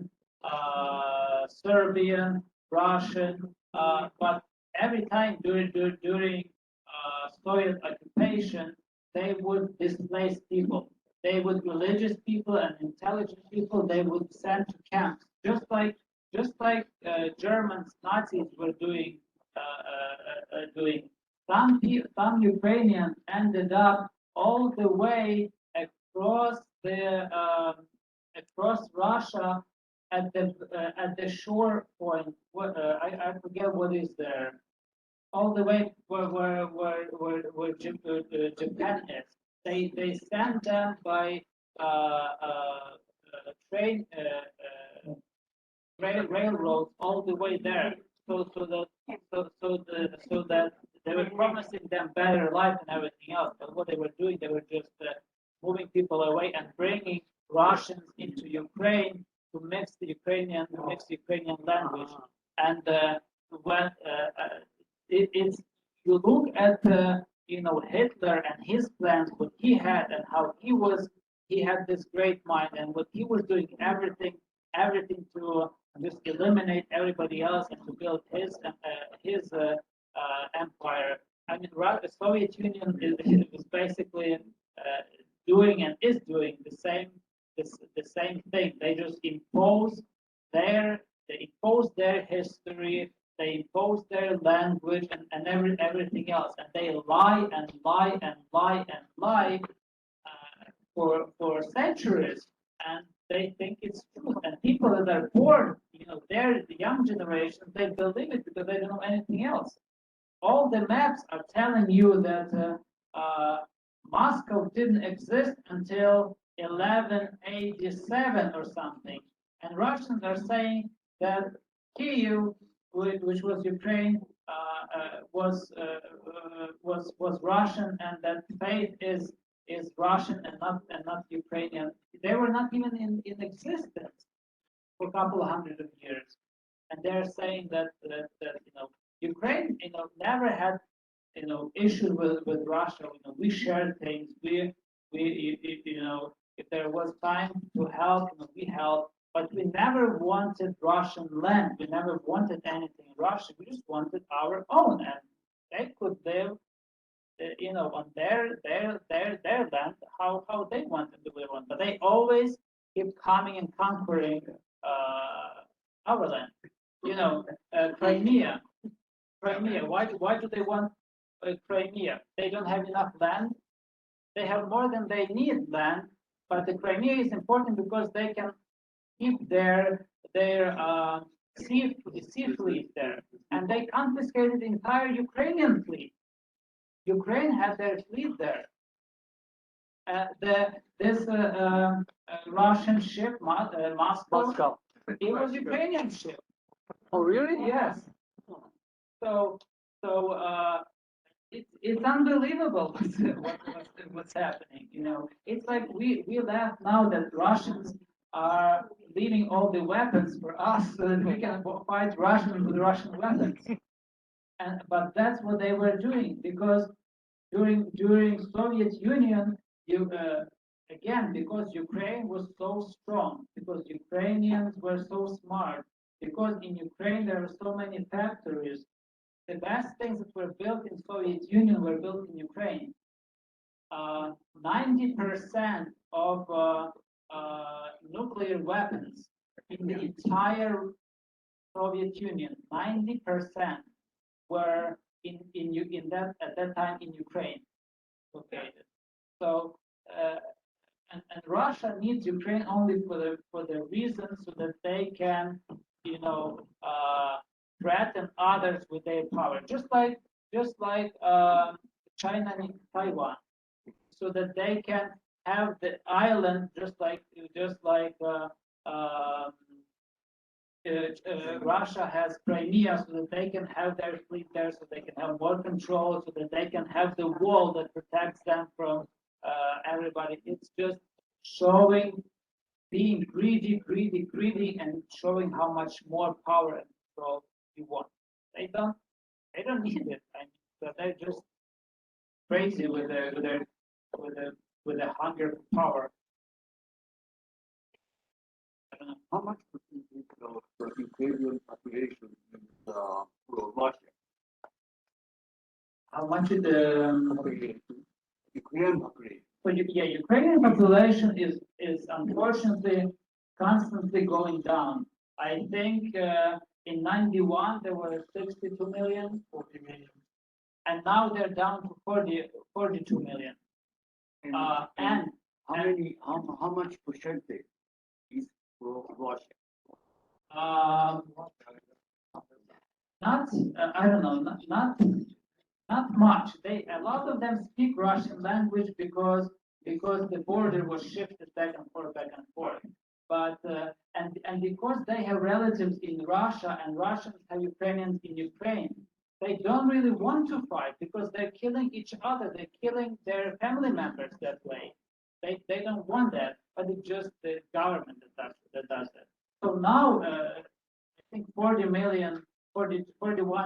Serbian, Russian. But every time during Soviet occupation, they would displace people. They would religious people and intelligent people. They would send to camps, just like Germans, Nazis were doing. Some Ukrainians ended up all the way across across Russia at the shore point. I forget what is there. All the way where Japan is. They send them by train. Railroads all the way there, so that they were promising them better life and everything else. But what they were doing, they were just moving people away and bringing Russians into Ukraine to mix the Ukrainian language. And when it's you look at Hitler and his plans, what he had and how he had this great mind and what he was doing everything to just eliminate everybody else and to build his empire. I mean, the Soviet Union is basically doing and is doing the same thing. They just impose their history, they impose their language and everything else, and they lie and lie and lie and lie for centuries, and they think it's true. And people that are born, they're the young generation, they believe it because they don't know anything else. All the maps are telling you that Moscow didn't exist until 1187 or something, and Russians are saying that Kiev, which was Ukraine, was Russian, and that faith is Russian and not Ukrainian. They were not even in existence for a couple of hundred of years, and they're saying that Ukraine never had issues with Russia. We share things. If there was time to help, we help. But we never wanted Russian land. We never wanted anything Russian. We just wanted our own, and they could live, on their land, how they wanted to live on. But they always keep coming and conquering our land. Crimea. Why do they want Crimea? They don't have enough land. They have more than they need land, but the Crimea is important because they can keep their sea fleet there, and they confiscated the entire Ukrainian fleet. Ukraine had their fleet there. This Russian ship, Moscow, it was Ukrainian ship. Oh, really? Yes. So it's unbelievable what's happening. It's like we laugh now that Russians are leaving all the weapons for us so that we can fight Russians with Russian weapons. But that's what they were doing, because during Soviet Union, because Ukraine was so strong, because Ukrainians were so smart, because in Ukraine there are so many factories. The best things that were built in Soviet Union were built in Ukraine. 90% of nuclear weapons in the entire Soviet Union, 90% were at that time in Ukraine located. So and Russia needs Ukraine only for the reason so that they can threaten others with their power, just like China and Taiwan, so that they can have the island just like Russia has Crimea, so that they can have their fleet there, so they can have more control, so that they can have the wall that protects them from everybody. It's just showing being greedy, and showing how much more power and control you want. They don't need it. But they're just crazy with the hunger for power. I don't know. How much percentage of the Ukrainian population is pro-Russia? How much is the Ukrainian population. Ukrainian population is unfortunately constantly going down. I think in 91 there were 62 million, 40 million, and now they're down to 42 million. And how much percentage is pro-Russia? Not I don't know, not much. A lot of them speak Russian language because the border was shifted back and forth. But and because they have relatives in Russia and Russians have Ukrainians in Ukraine, they don't really want to fight because they're killing each other. They're killing their family members that way. They don't want that, but it's just the government that does that. So now I think 41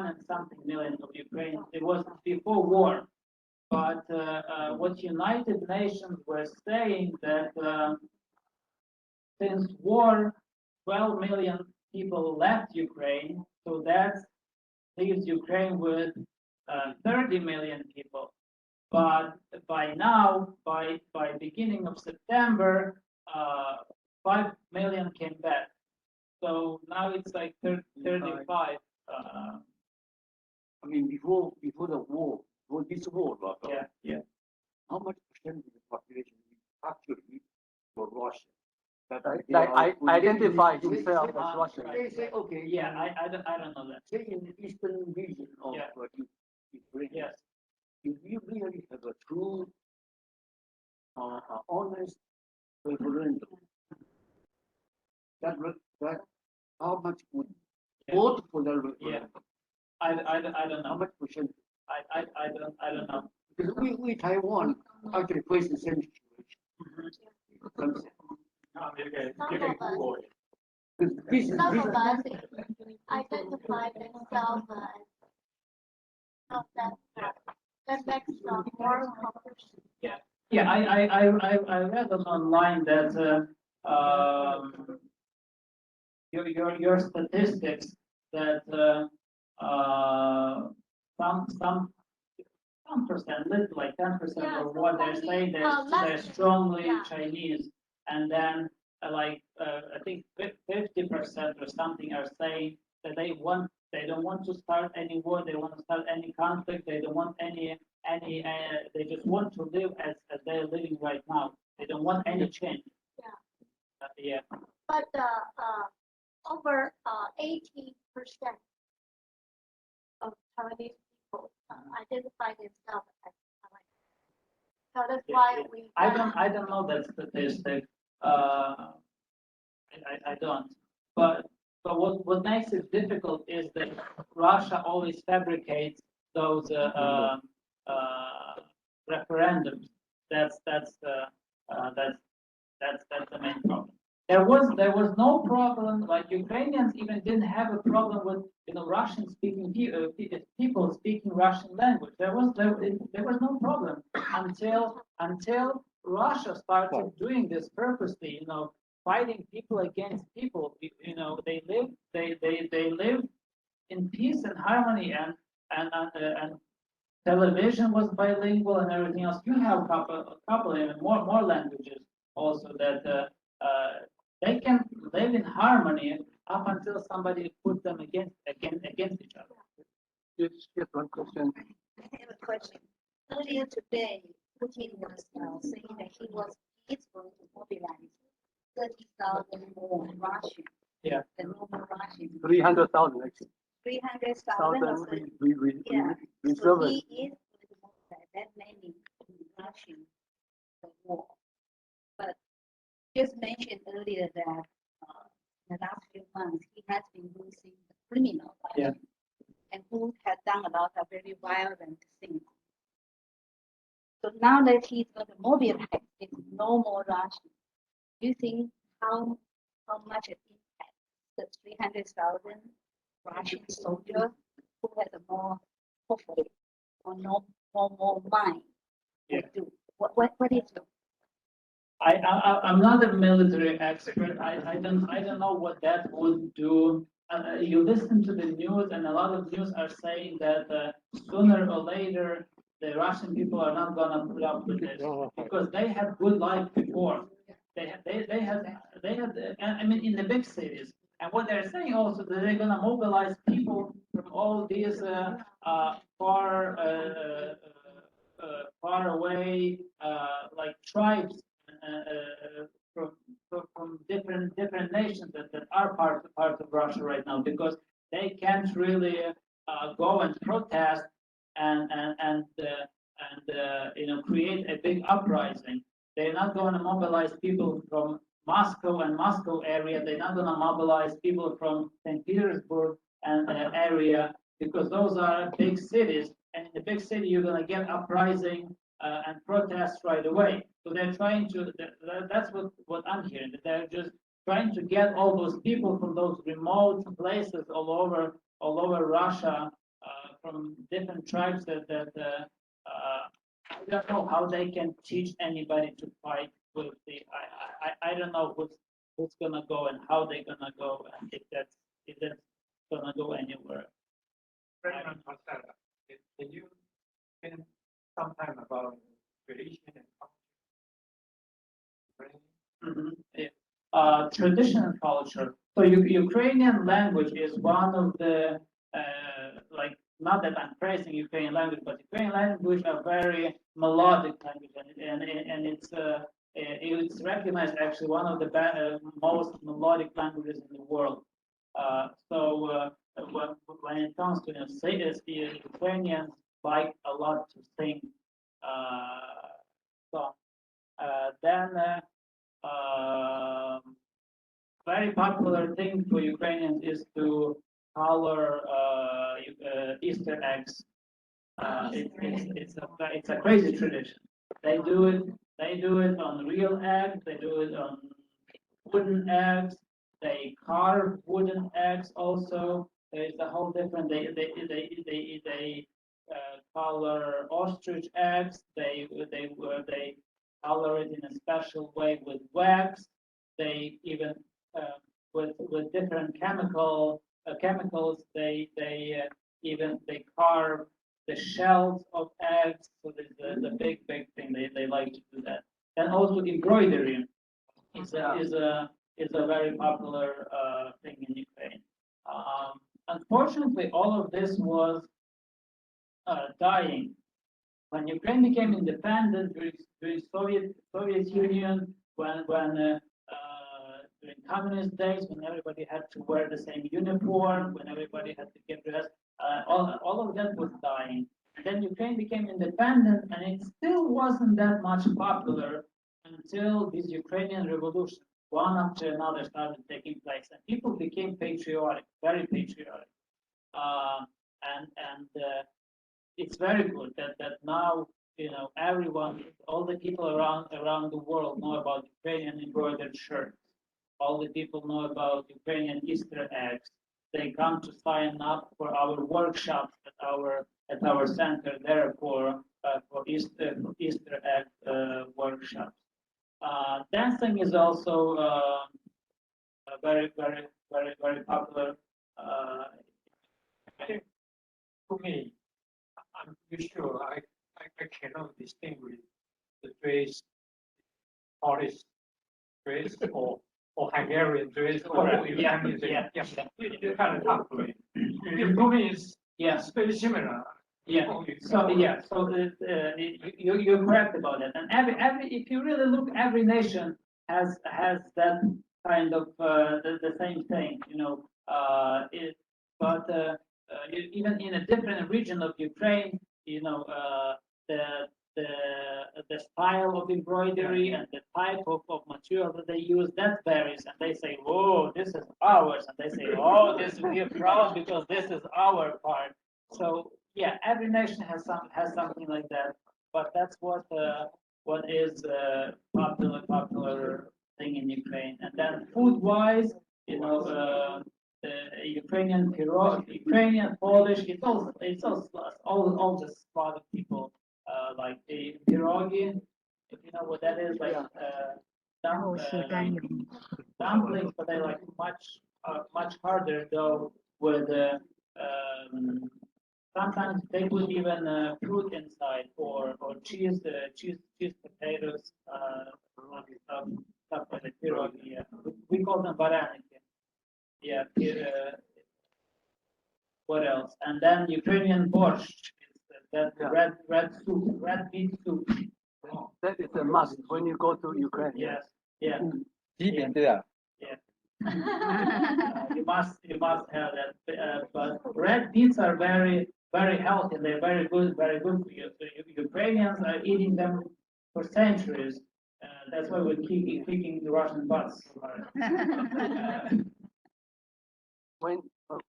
and something million of Ukraine. It was before war. But what United Nations were saying that since war, 12 million people left Ukraine, so that leaves Ukraine with 30 million people. But by now, by beginning of September, 5 million came back. So now it's like 35. I mean, before the war, before this war, Yeah. how much percentage of the population is actually for Russia? Identify himself as Russian. They say, okay, Yeah, I don't know that. say in the eastern region of Ukraine, Yes. if you really have a true, honest referendum, that how much would vote for that referendum? I don't How know. much percent? I don't know. Because we Taiwan actually face the same situation. Some of us identify themselves as not that that makes more competition. Yeah, I read it online that your statistics that some percent, little like 10% Yeah, of what they're somebody, saying, less they're strongly yeah. Chinese, and then I think 50% or something are saying that they don't want to start any war, they want to start any conflict, they don't want any they just want to live as they're living right now. They don't want any change. Yeah. Yeah. But over 80% of Taiwanese people identify themselves as Taiwanese. So that's why we. I don't know that statistic. I don't. But what makes it difficult is that Russia always fabricates those referendums. That's the main problem. There was no problem. Like Ukrainians even didn't have a problem with Russian speaking people speaking Russian language. There was no problem until Russia started doing this purposely. Fighting people against people. They live in peace and harmony, and television was bilingual and everything else. You have a couple even more languages also that they can live in harmony up until somebody put them against each other. Yes, one question. I have a question. Earlier today, Putin was saying that he was going to mobilize 30,000 more Russians. Yeah. The normal Russians. 300,000 actually. 300,000. Yeah. Reserve So it. he is going to mobilize that many Russians for war. But just mentioned earlier that the last few months he has been losing the criminal Russians, and who has done a lot of very violent things. So now that he's going to mobilize, it's no more Russian. Do you think how much it impacts the 300,000 Russian soldiers who has a more hopefully or no more mind Yeah. do? What is it? I'm not a military expert. I don't know what that would do. You listen to the news, and a lot of news are saying that sooner or later the Russian people are not gonna put up with this because they had good life before. They had. I mean, in the big cities. And what they're saying also that they're gonna mobilize people from all these far away like tribes from different nations that are part of Russia right now because they can't really go and protest and create a big uprising. They're not going to mobilize people from Moscow and Moscow area. They're not going to mobilize people from St. Petersburg and area because those are big cities. And in the big city, you're going to get uprising and protests right away. So they're trying to. That's what I'm hearing. That they're just trying to get all those people from those remote places all over Russia, from different tribes that I don't know how they can teach anybody to fight with the. I don't know who's gonna go and how they're gonna go and if that's gonna go anywhere. President Pasakas, can you spend some time about tradition and culture? Yeah. Tradition and culture. So Ukrainian language is one of the like not that I'm praising Ukrainian language, but Ukrainian language are very melodic language, and it's recognized actually one of the most melodic languages in the world. When it comes to the Ukrainians like a lot to sing songs. Then very popular thing for Ukrainians is to color Easter eggs. It's a crazy tradition. They do it on real eggs. They do it on wooden eggs. They carve wooden eggs also. There's a whole different. They color ostrich eggs. They color it in a special way with wax. They even with different chemicals. They carve the shells of eggs. So this is the big thing. They like to do that. And also embroidery is a very popular thing in Ukraine. Unfortunately, all of this was dying when Ukraine became independent during Soviet Union, when during communist days, when everybody had to wear the same uniform, when everybody had to get dressed, all of that was dying. And then Ukraine became independent, and it still wasn't that much popular until this Ukrainian revolution, one after another, started taking place, and people became patriotic, very patriotic. And it's very good that now everyone, all the people around the world know about Ukrainian embroidered shirts. All the people know about Ukrainian Easter eggs. They come to sign up for our workshops at our center there for Easter egg workshops. Dancing is also very popular. To me, I'm pretty sure I cannot distinguish the dress, Polish dress or Hungarian dress or Iranian dress. It's kind of tough to me. To me, it's very similar. So you're correct about it. And every if you really look, every nation has that kind of the same thing, but even in a different region of Ukraine, the style of embroidery and the type of material that they use, that varies. And they say, "Whoa, this is ours," and they say, "Oh, this we're proud because this is our part." So yeah, every nation has something like that. But that's what is popular thing in Ukraine. And then food-wise, the Ukrainian Ukrainian, Polish, it's all the Slavic people like the pierogi, if you know what that is, like dumplings, but they like much harder though. With sometimes they put even fruit inside or cheese potatoes, stuff like the pierogi. Yeah. We call them baraniki. Yeah. What else? And then Ukrainian borscht. That red soup, red beet soup. That is a must when you go to Ukraine. Yes. Yeah. Yeah. You must have that. But red beets are very healthy. They're very good for you. So Ukrainians are eating them for centuries. That's why we're kicking the Russian butts so hard.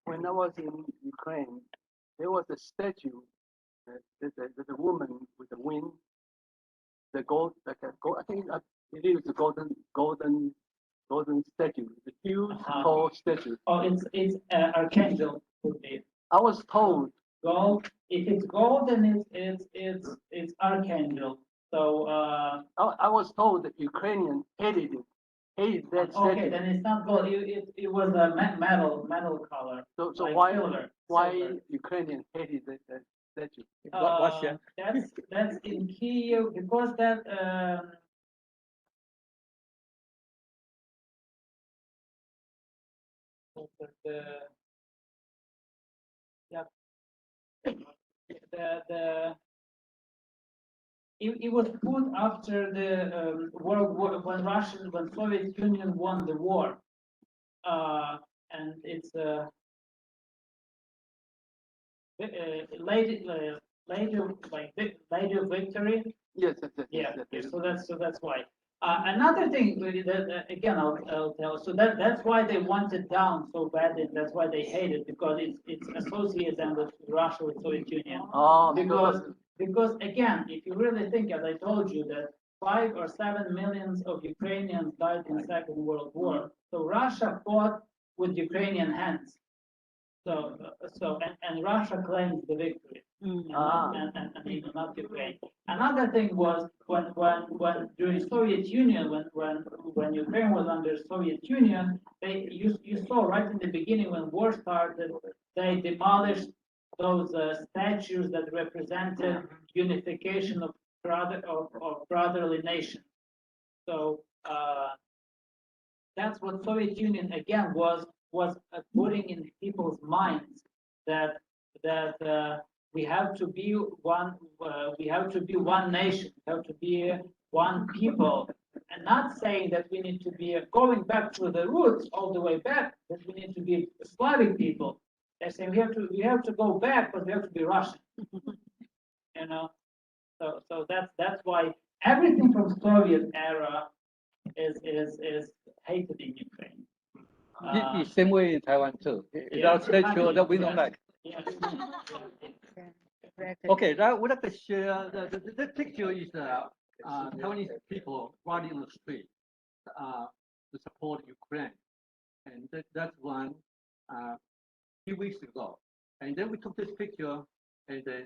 When I was in Ukraine, there was a statue. The woman with the wing, the gold, like a gold. I think it is the golden statue, the huge tall statue. Oh, it's archangel would be. I was told gold. If it's gold, then it's archangel. So I was told that Ukrainian hated that statue. Okay, then it's not gold. It was a metal color. So like why silver. Ukrainian hated that statue? That's in Kyiv because that it was put after the World War when Soviet Union won the war, and it's later victory. Yes. So that's why. Another thing that again I'll tell. So that's why they want it down so badly. That's why they hate it because it's associated them with Russia, with Soviet Union. Oh, because again, if you really think, as I told you, that 5 or 7 millions of Ukrainians died in the Second World War. So Russia fought with Ukrainian hands. So Russia claims the victory. and even not Ukraine. Another thing was when during Soviet Union, when Ukraine was under Soviet Union, you saw right in the beginning when war started, they demolished those statues that represented unification of brotherly nation. So that's what Soviet Union again was putting in people's minds that we have to be one. We have to be one nation. We have to be one people, and not saying that we need to be going back to the roots all the way back. That we need to be Slavic people. They're saying we have to go back, but we have to be Russian. You know, so that's why everything from Soviet era is hated in Ukraine. The same way in Taiwan too. It's our statue that we don't like. Yeah. Okay, now we'd like to share the picture is Taiwanese people running on the street to support Ukraine, and that's one few weeks ago. And then we took this picture, and then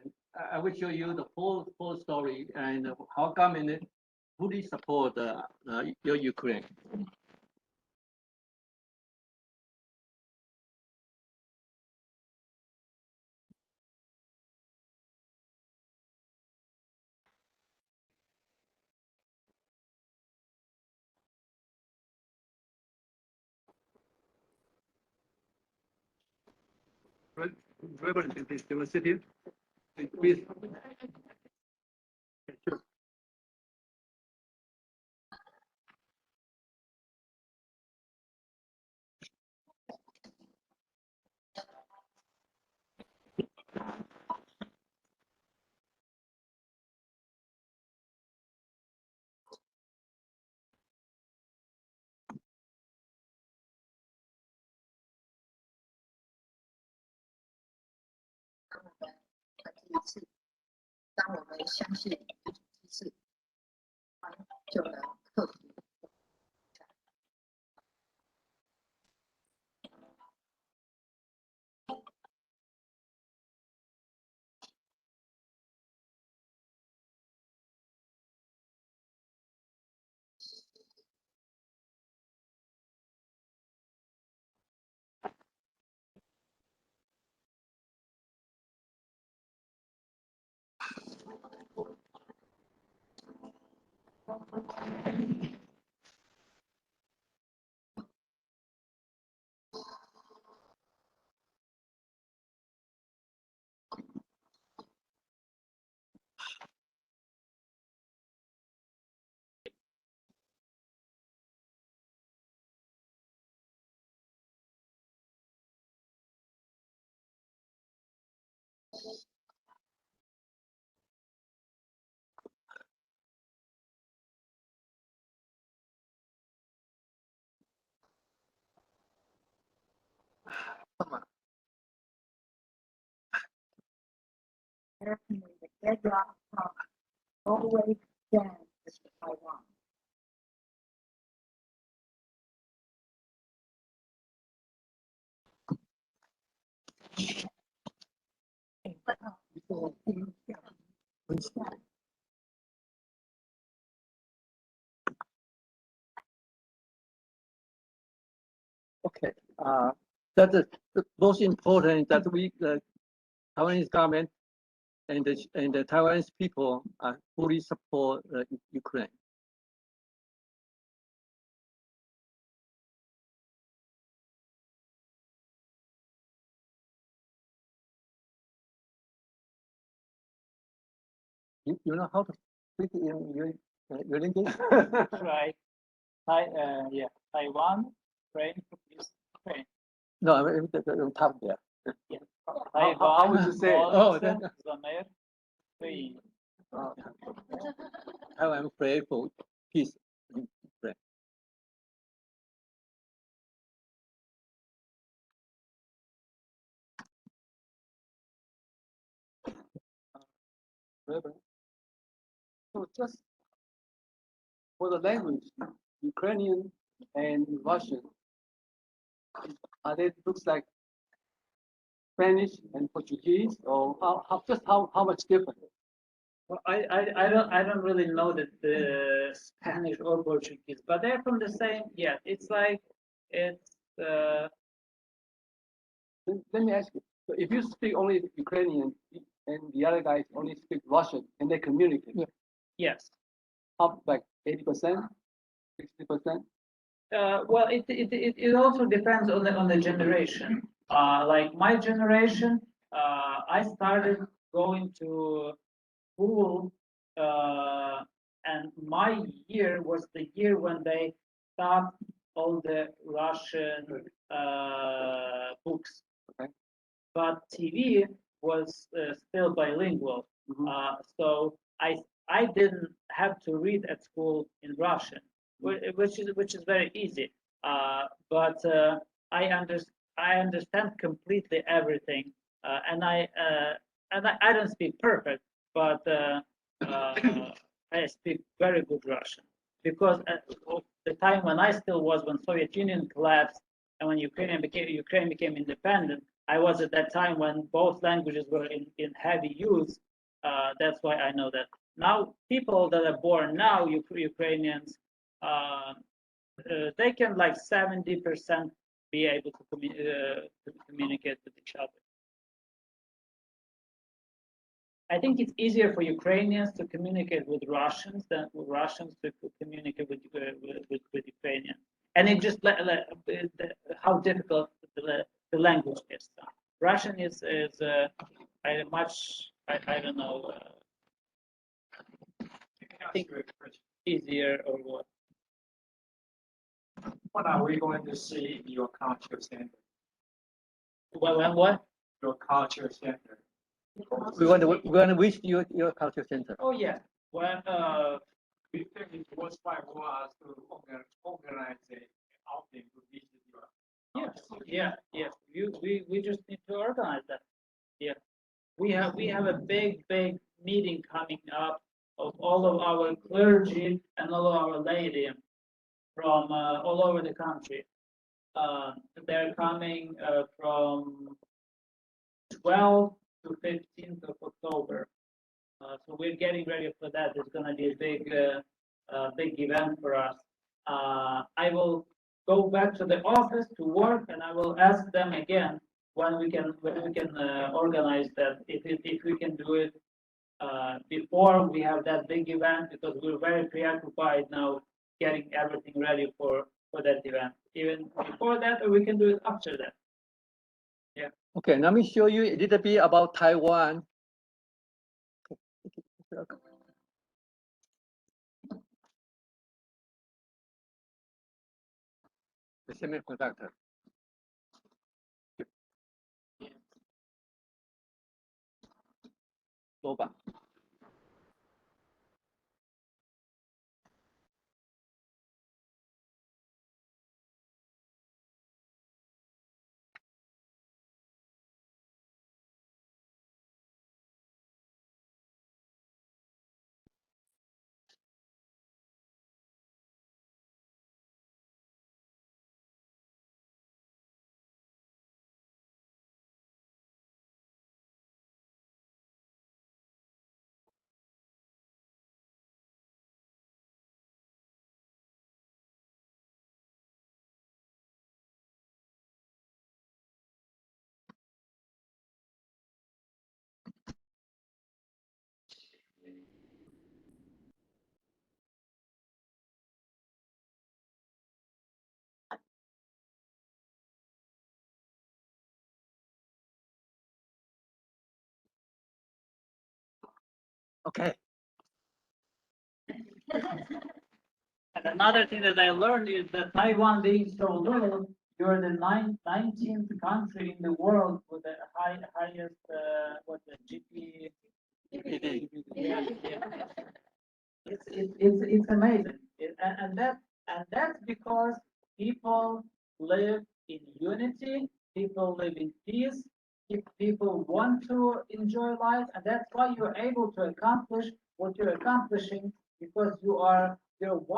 I will show you the whole story and how government fully support your Ukraine. Representative City, please. Definitely, the bedrock always stands with Taiwan. Okay, that is the most important that we, the Taiwanese government and the Taiwanese people fully support Ukraine. You know how to speak in your language? Right. Taiwan, Ukraine, Ukraine. No, I mean the top there. Yeah. How would you say? Oh, then. Zamer, Ukraine. I'm afraid for peace in Ukraine. So just for the language, Ukrainian and Russian, they looks like Spanish and Portuguese, or how much different? Well, I don't really know the Spanish or Portuguese, but they're from the same. Yeah, it's like it's. Let me ask you. So if you speak only Ukrainian and the other guys only speak Russian, can they communicate? Yes. Up like 80%, 60%? Well, it also depends on the generation. Like my generation, I started going to school, and my year was the year when they stopped all the Russian books. Okay. But TV was still bilingual. So I didn't have to read at school in Russian, which is very easy. But I understand completely everything, and I don't speak perfect, but I speak very good Russian because at the time when Soviet Union collapsed and when Ukraine became independent, I was at that time when both languages were in heavy use. That's why I know that. Now, people that are born now, Ukrainians, they can like 70% be able to communicate with each other. I think it's easier for Ukrainians to communicate with Russians than for Russians to communicate with Ukrainians. And it just how difficult the language is. Russian is I don't know. I think easier or what? What are we going to see in your culture center? What? Your culture center. We're going to visit your culture center. Oh yeah. Well, We think it's worthwhile for us to organize an outing to visit your. yes. We just need to organize that. Yeah. We have a big meeting coming up of all of our clergy and all of our laity from all over the country. They're coming from 12th to 15th of October. So we're getting ready for that. It's going to be a big event for us. I will go back to the office to work, and I will ask them again when we can organize that. If we can do it before we have that big event, because we're very preoccupied now getting everything ready for that event. Even before that, or we can do it after that. Yeah. Okay, let me show you a little bit about Taiwan. The semiconductor. Global. Okay. And another thing that I learned is that Taiwan being so little, you're the 19th country in the world with the highest the GP. Yeah. It's amazing, and that's because people live in unity, people live in peace, if people want to enjoy life, and that's why you're able to accomplish what you're accomplishing because you're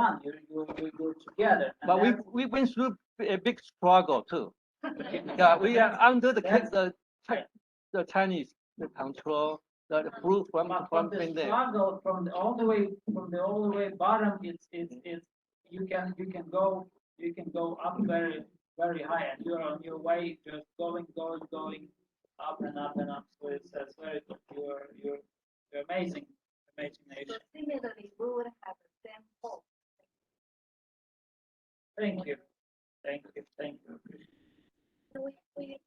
one, you're together. And But we went through a big struggle too. Yeah, we are under the the Chinese the control the fruit from the Benin. struggle from the all the way bottom, it's you can go up very high, and you're on your way just going up and up and up. So it's very good. You're amazing nation. So similarly, we would have the same hope. Thank you.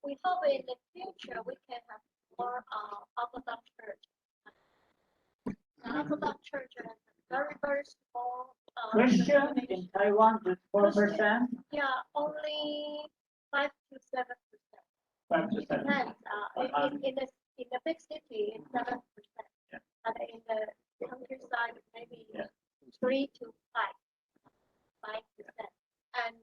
We hope in the future we can have more Orthodox church. Orthodox church has very small. Christian in Taiwan with 4%. Yeah, only 5 to 7%. 5%. Depends. In the big city, it's 7%. Yeah. But in the countryside, maybe 3 to 5%. And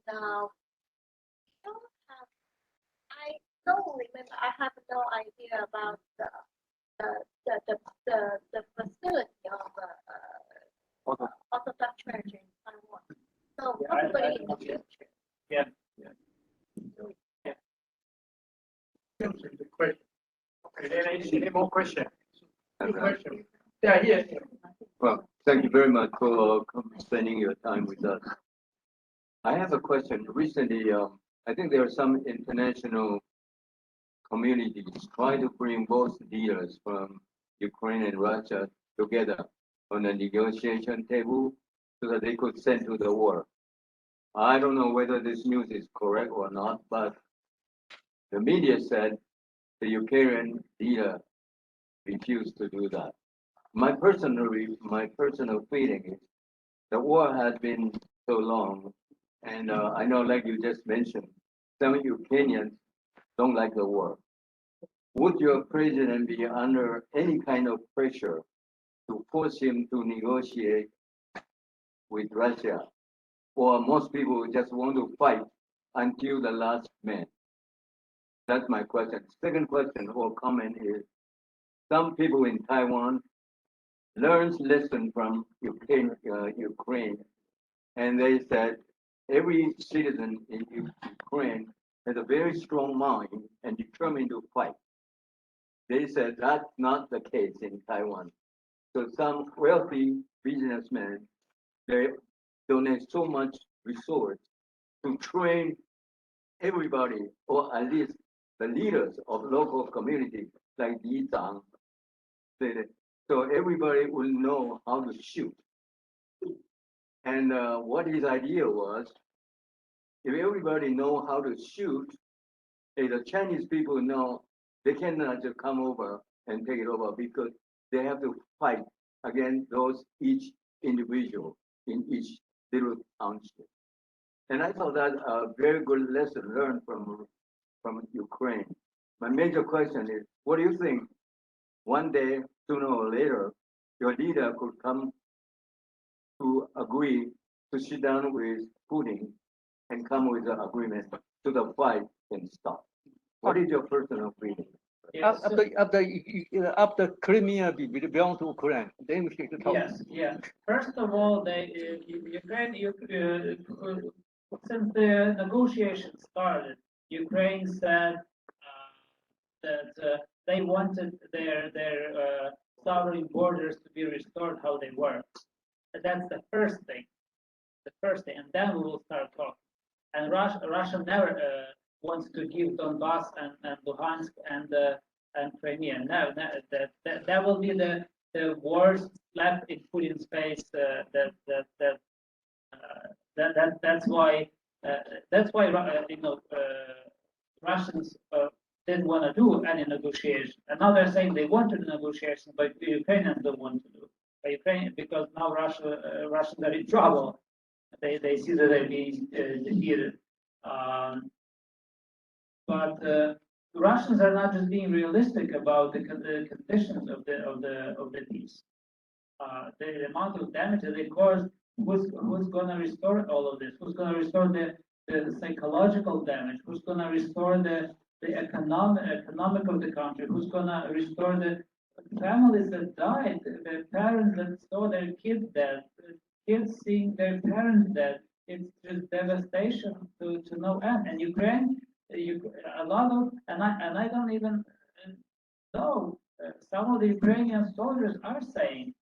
I don't remember. I have no idea about the facility of Orthodox church in Taiwan. So probably in the future. Yeah. The question. Okay, any more questions? Any Okay. question? Yeah, yes. Well, thank you very much for spending your time with us. I have a question. Recently, I think there are some international communities trying to bring both leaders from Ukraine and Russia together on a negotiation table so that they could send to the war. I don't know whether this news is correct or not, but the media said the Ukrainian leader refused to do that. My personal feeling is the war has been so long, and I know, like you just mentioned, some Ukrainians don't like the war. Would your president be under any kind of pressure to force him to negotiate with Russia? Or most people just want to fight until the last man? That's my question. Second question or comment is, some people in Taiwan learns lesson from Ukraine, and they said every citizen in Ukraine has a very strong mind and determined to fight. They said that's not the case in Taiwan. So some wealthy businessmen, they donate so much resource to train everybody, or at least the leaders of local communities like Yizang. So everybody will know how to shoot. And what his idea was, if everybody know how to shoot, if the Chinese people know they cannot just come over and take it over because they have to fight against those each individual in each little township. And I thought that a very good lesson learned from Ukraine. My major question is, what do you think? One day, sooner or later, your leader could come to agree to sit down with Putin and come with an agreement so the fight can stop. What is your personal feeling? Yes. After Crimea belonged to Ukraine, then we should talk. Yes. First of all, Ukraine, since the negotiations started, Ukraine said that they wanted their sovereign borders to be restored how they were. And that's the first thing. And then we will start talking. And Russia never wants to give Donbass and Luhansk and Crimea. No, that will be the worst slap in Putin's face. That's why Russians didn't want to do any negotiation, and now they're saying they want to do negotiation, but the Ukrainians don't want to do. Ukraine, because now Russians are in trouble. They see that they're being defeated. But the Russians are not just being realistic about the conditions of the peace. The amount of damage that they caused. Who's going to restore all of this? Who's going to restore the psychological damage? Who's going to restore the economic of the country? Who's going to restore the families that died, the parents that saw their kids dead, kids seeing their parents dead? It's just devastation to no end. And Ukraine, a lot of, and I don't even no, some of the Ukrainian soldiers are saying,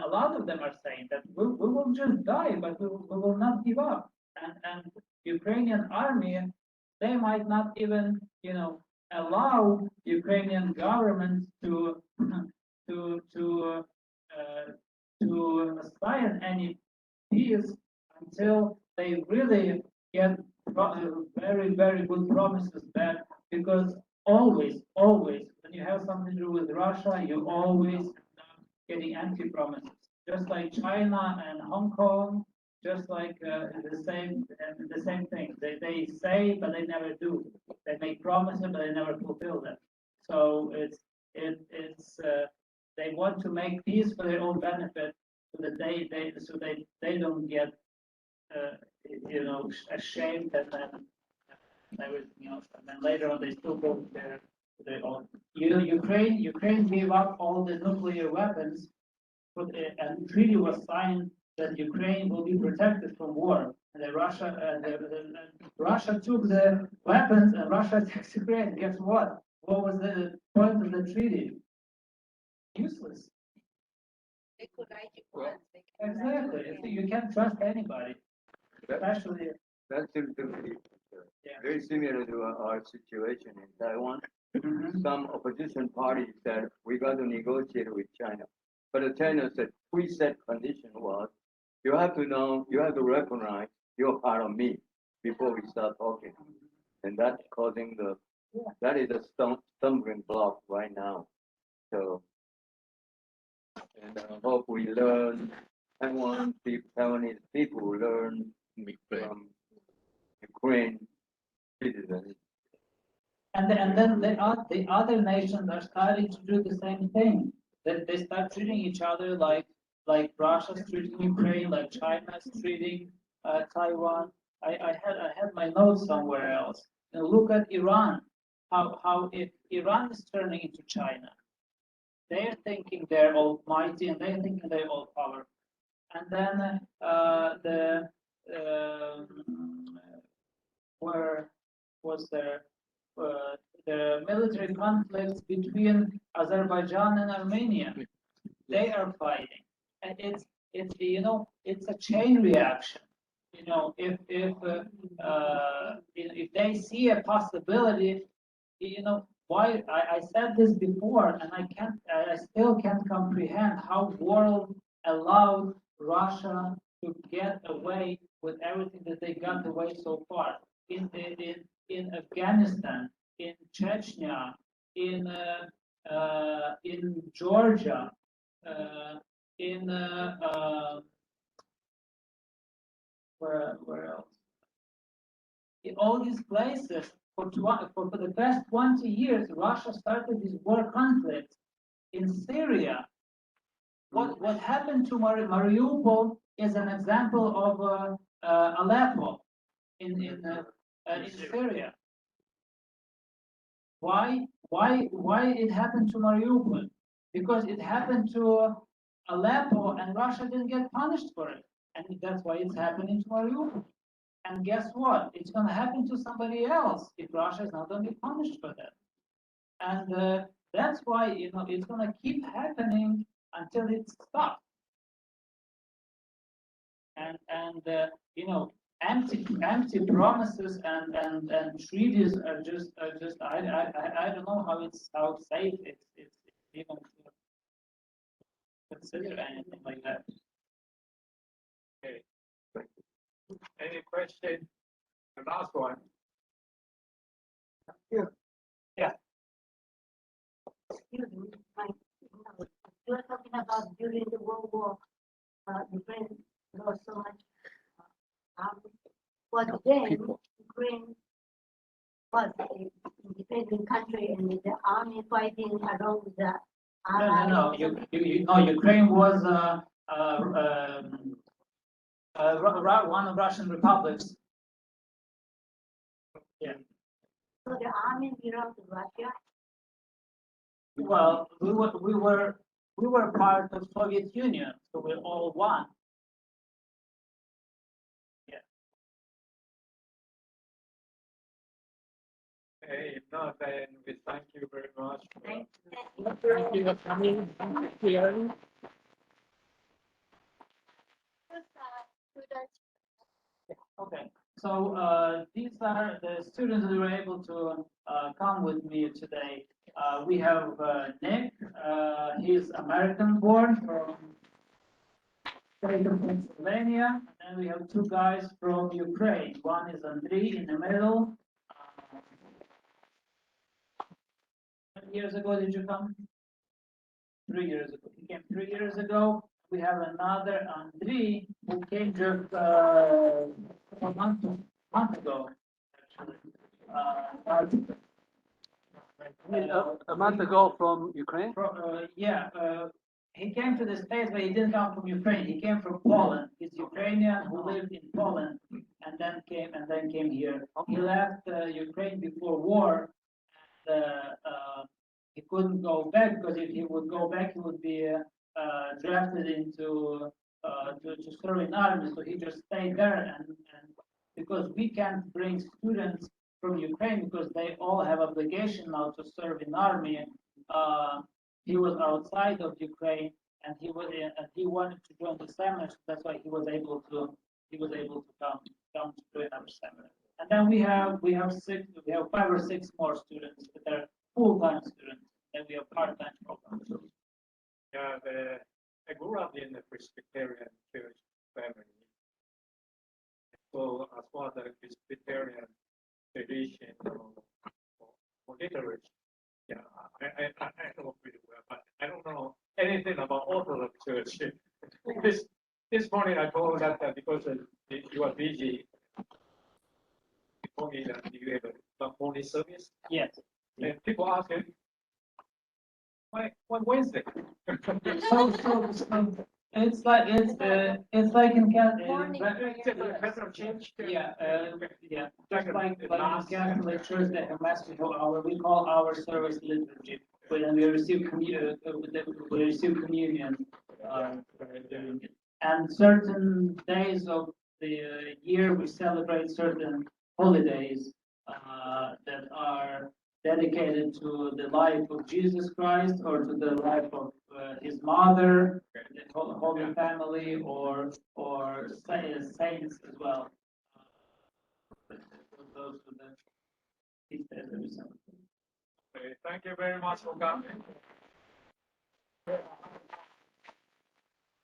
a lot of them are saying that we will just die, but we will not give up. And Ukrainian army, they might not even, allow Ukrainian government to to to to sign any peace until they really get very, very good promises back, because always, when you have something to do with Russia, you always end up getting anti-promises. Just like China and Hong Kong, just like the same thing. They say, but they never do. They make promises, but they never fulfill them. So it's they want to make peace for their own benefit, so that they don't get ashamed, and then everything else. And then later on, they still go to their own. Ukraine gave up all the nuclear weapons, and treaty was signed that Ukraine will be protected from war. And then Russia took the weapons, and Russia attacked Ukraine. Guess what? What was the point of the treaty? Useless. They could write it once, they can write Exactly. it again. You can't trust anybody, That, especially. that seems to be Yeah. very similar to our situation in Taiwan. Mhm. Some opposition parties said we got to negotiate with China. But the China said preset condition was you have to recognize you're part of me before we start talking. And that's causing that is a stumbling block right now. So, and I hope we learn, Taiwanese people learn from Ukraine citizens. And then the other nations are starting to do the same thing. That they start treating each other like Russia's treating Ukraine, like China's treating Taiwan. I had my notes somewhere else. Now look at Iran. How if Iran is turning into China, they're thinking they're almighty, and they're thinking they're all powerful. And then where was there the military conflicts between Azerbaijan and Armenia? They are fighting, and it's a chain reaction. If they see a possibility, why I said this before, and I still can't comprehend how world allowed Russia to get away with everything that they got away so far in Afghanistan, in Chechnya, in Georgia, in where else? In all these places, for the past 20 years, Russia started these war conflicts in Syria. What happened to Mariupol is an example of Aleppo in Syria. Why it happened to Mariupol? Because it happened to Aleppo, and Russia didn't get punished for it, and that's why it's happening to Mariupol. And guess what? It's going to happen to somebody else if Russia is not going to be punished for that. And that's why it's going to keep happening until it stops. And empty promises and treaties are just I don't know how safe it's even to consider anything like that. Okay. Any question? The last one. Excuse me, you were talking about during the World War, Ukraine lost so much army. But then Ukraine was an independent country, and the army fighting along with the No. Ukraine was one of Russian republics. Yeah. So the army belonged to Russia. Well, we were part of Soviet Union, so we're all one. Yeah. Okay, if not, then we thank you very much. Thank Thank you for coming here. Students. Okay, so these are the students who were able to come with me today. We have Nick, he's American born from state of Pennsylvania, and then we have two guys from Ukraine. One is Andriy in the middle. How many years ago did you come? 3 years ago. He came 3 years ago. We have another Andriy who came just a month ago, actually. A month ago from Ukraine. He came to the States, but he didn't come from Ukraine. He came from Poland. He's Ukrainian who lived in Poland and then came here. He left Ukraine before war. He couldn't go back because if he would go back, he would be drafted into to serve in army. So he just stayed there, and because we can't bring students from Ukraine because they all have obligation now to serve in army. He was outside of Ukraine, and he wanted to join the seminar. So that's why he was able to come to join our seminar. And then we have 5 or 6 more students that are full-time students, and we have part-time programs. Yeah, I grew up in a Presbyterian church family. So as far as the Presbyterian tradition or literature, yeah, I know pretty well, but I don't know anything about Orthodox Church. This morning I told that because you are busy, you told me that you have a morning service. Yes. And people ask him, why Wednesday? So it's like in Catholic. Morning Yeah, just like in Catholic Church, they have Mass before hour. We call our service liturgy. When we receive communion, and certain days of the year we celebrate certain holidays that are dedicated to the life of Jesus Christ or to the life of his mother, the Holy Family, or saints as well. Those are the feast days that we celebrate. Okay, thank you very much for coming.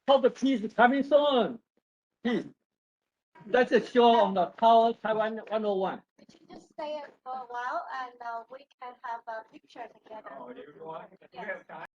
Hope the peace is coming soon. Peace. That's a show on the Tower Taiwan 101. We should just stay for a while and we can have a picture together. Oh, you want? Yes. We have time.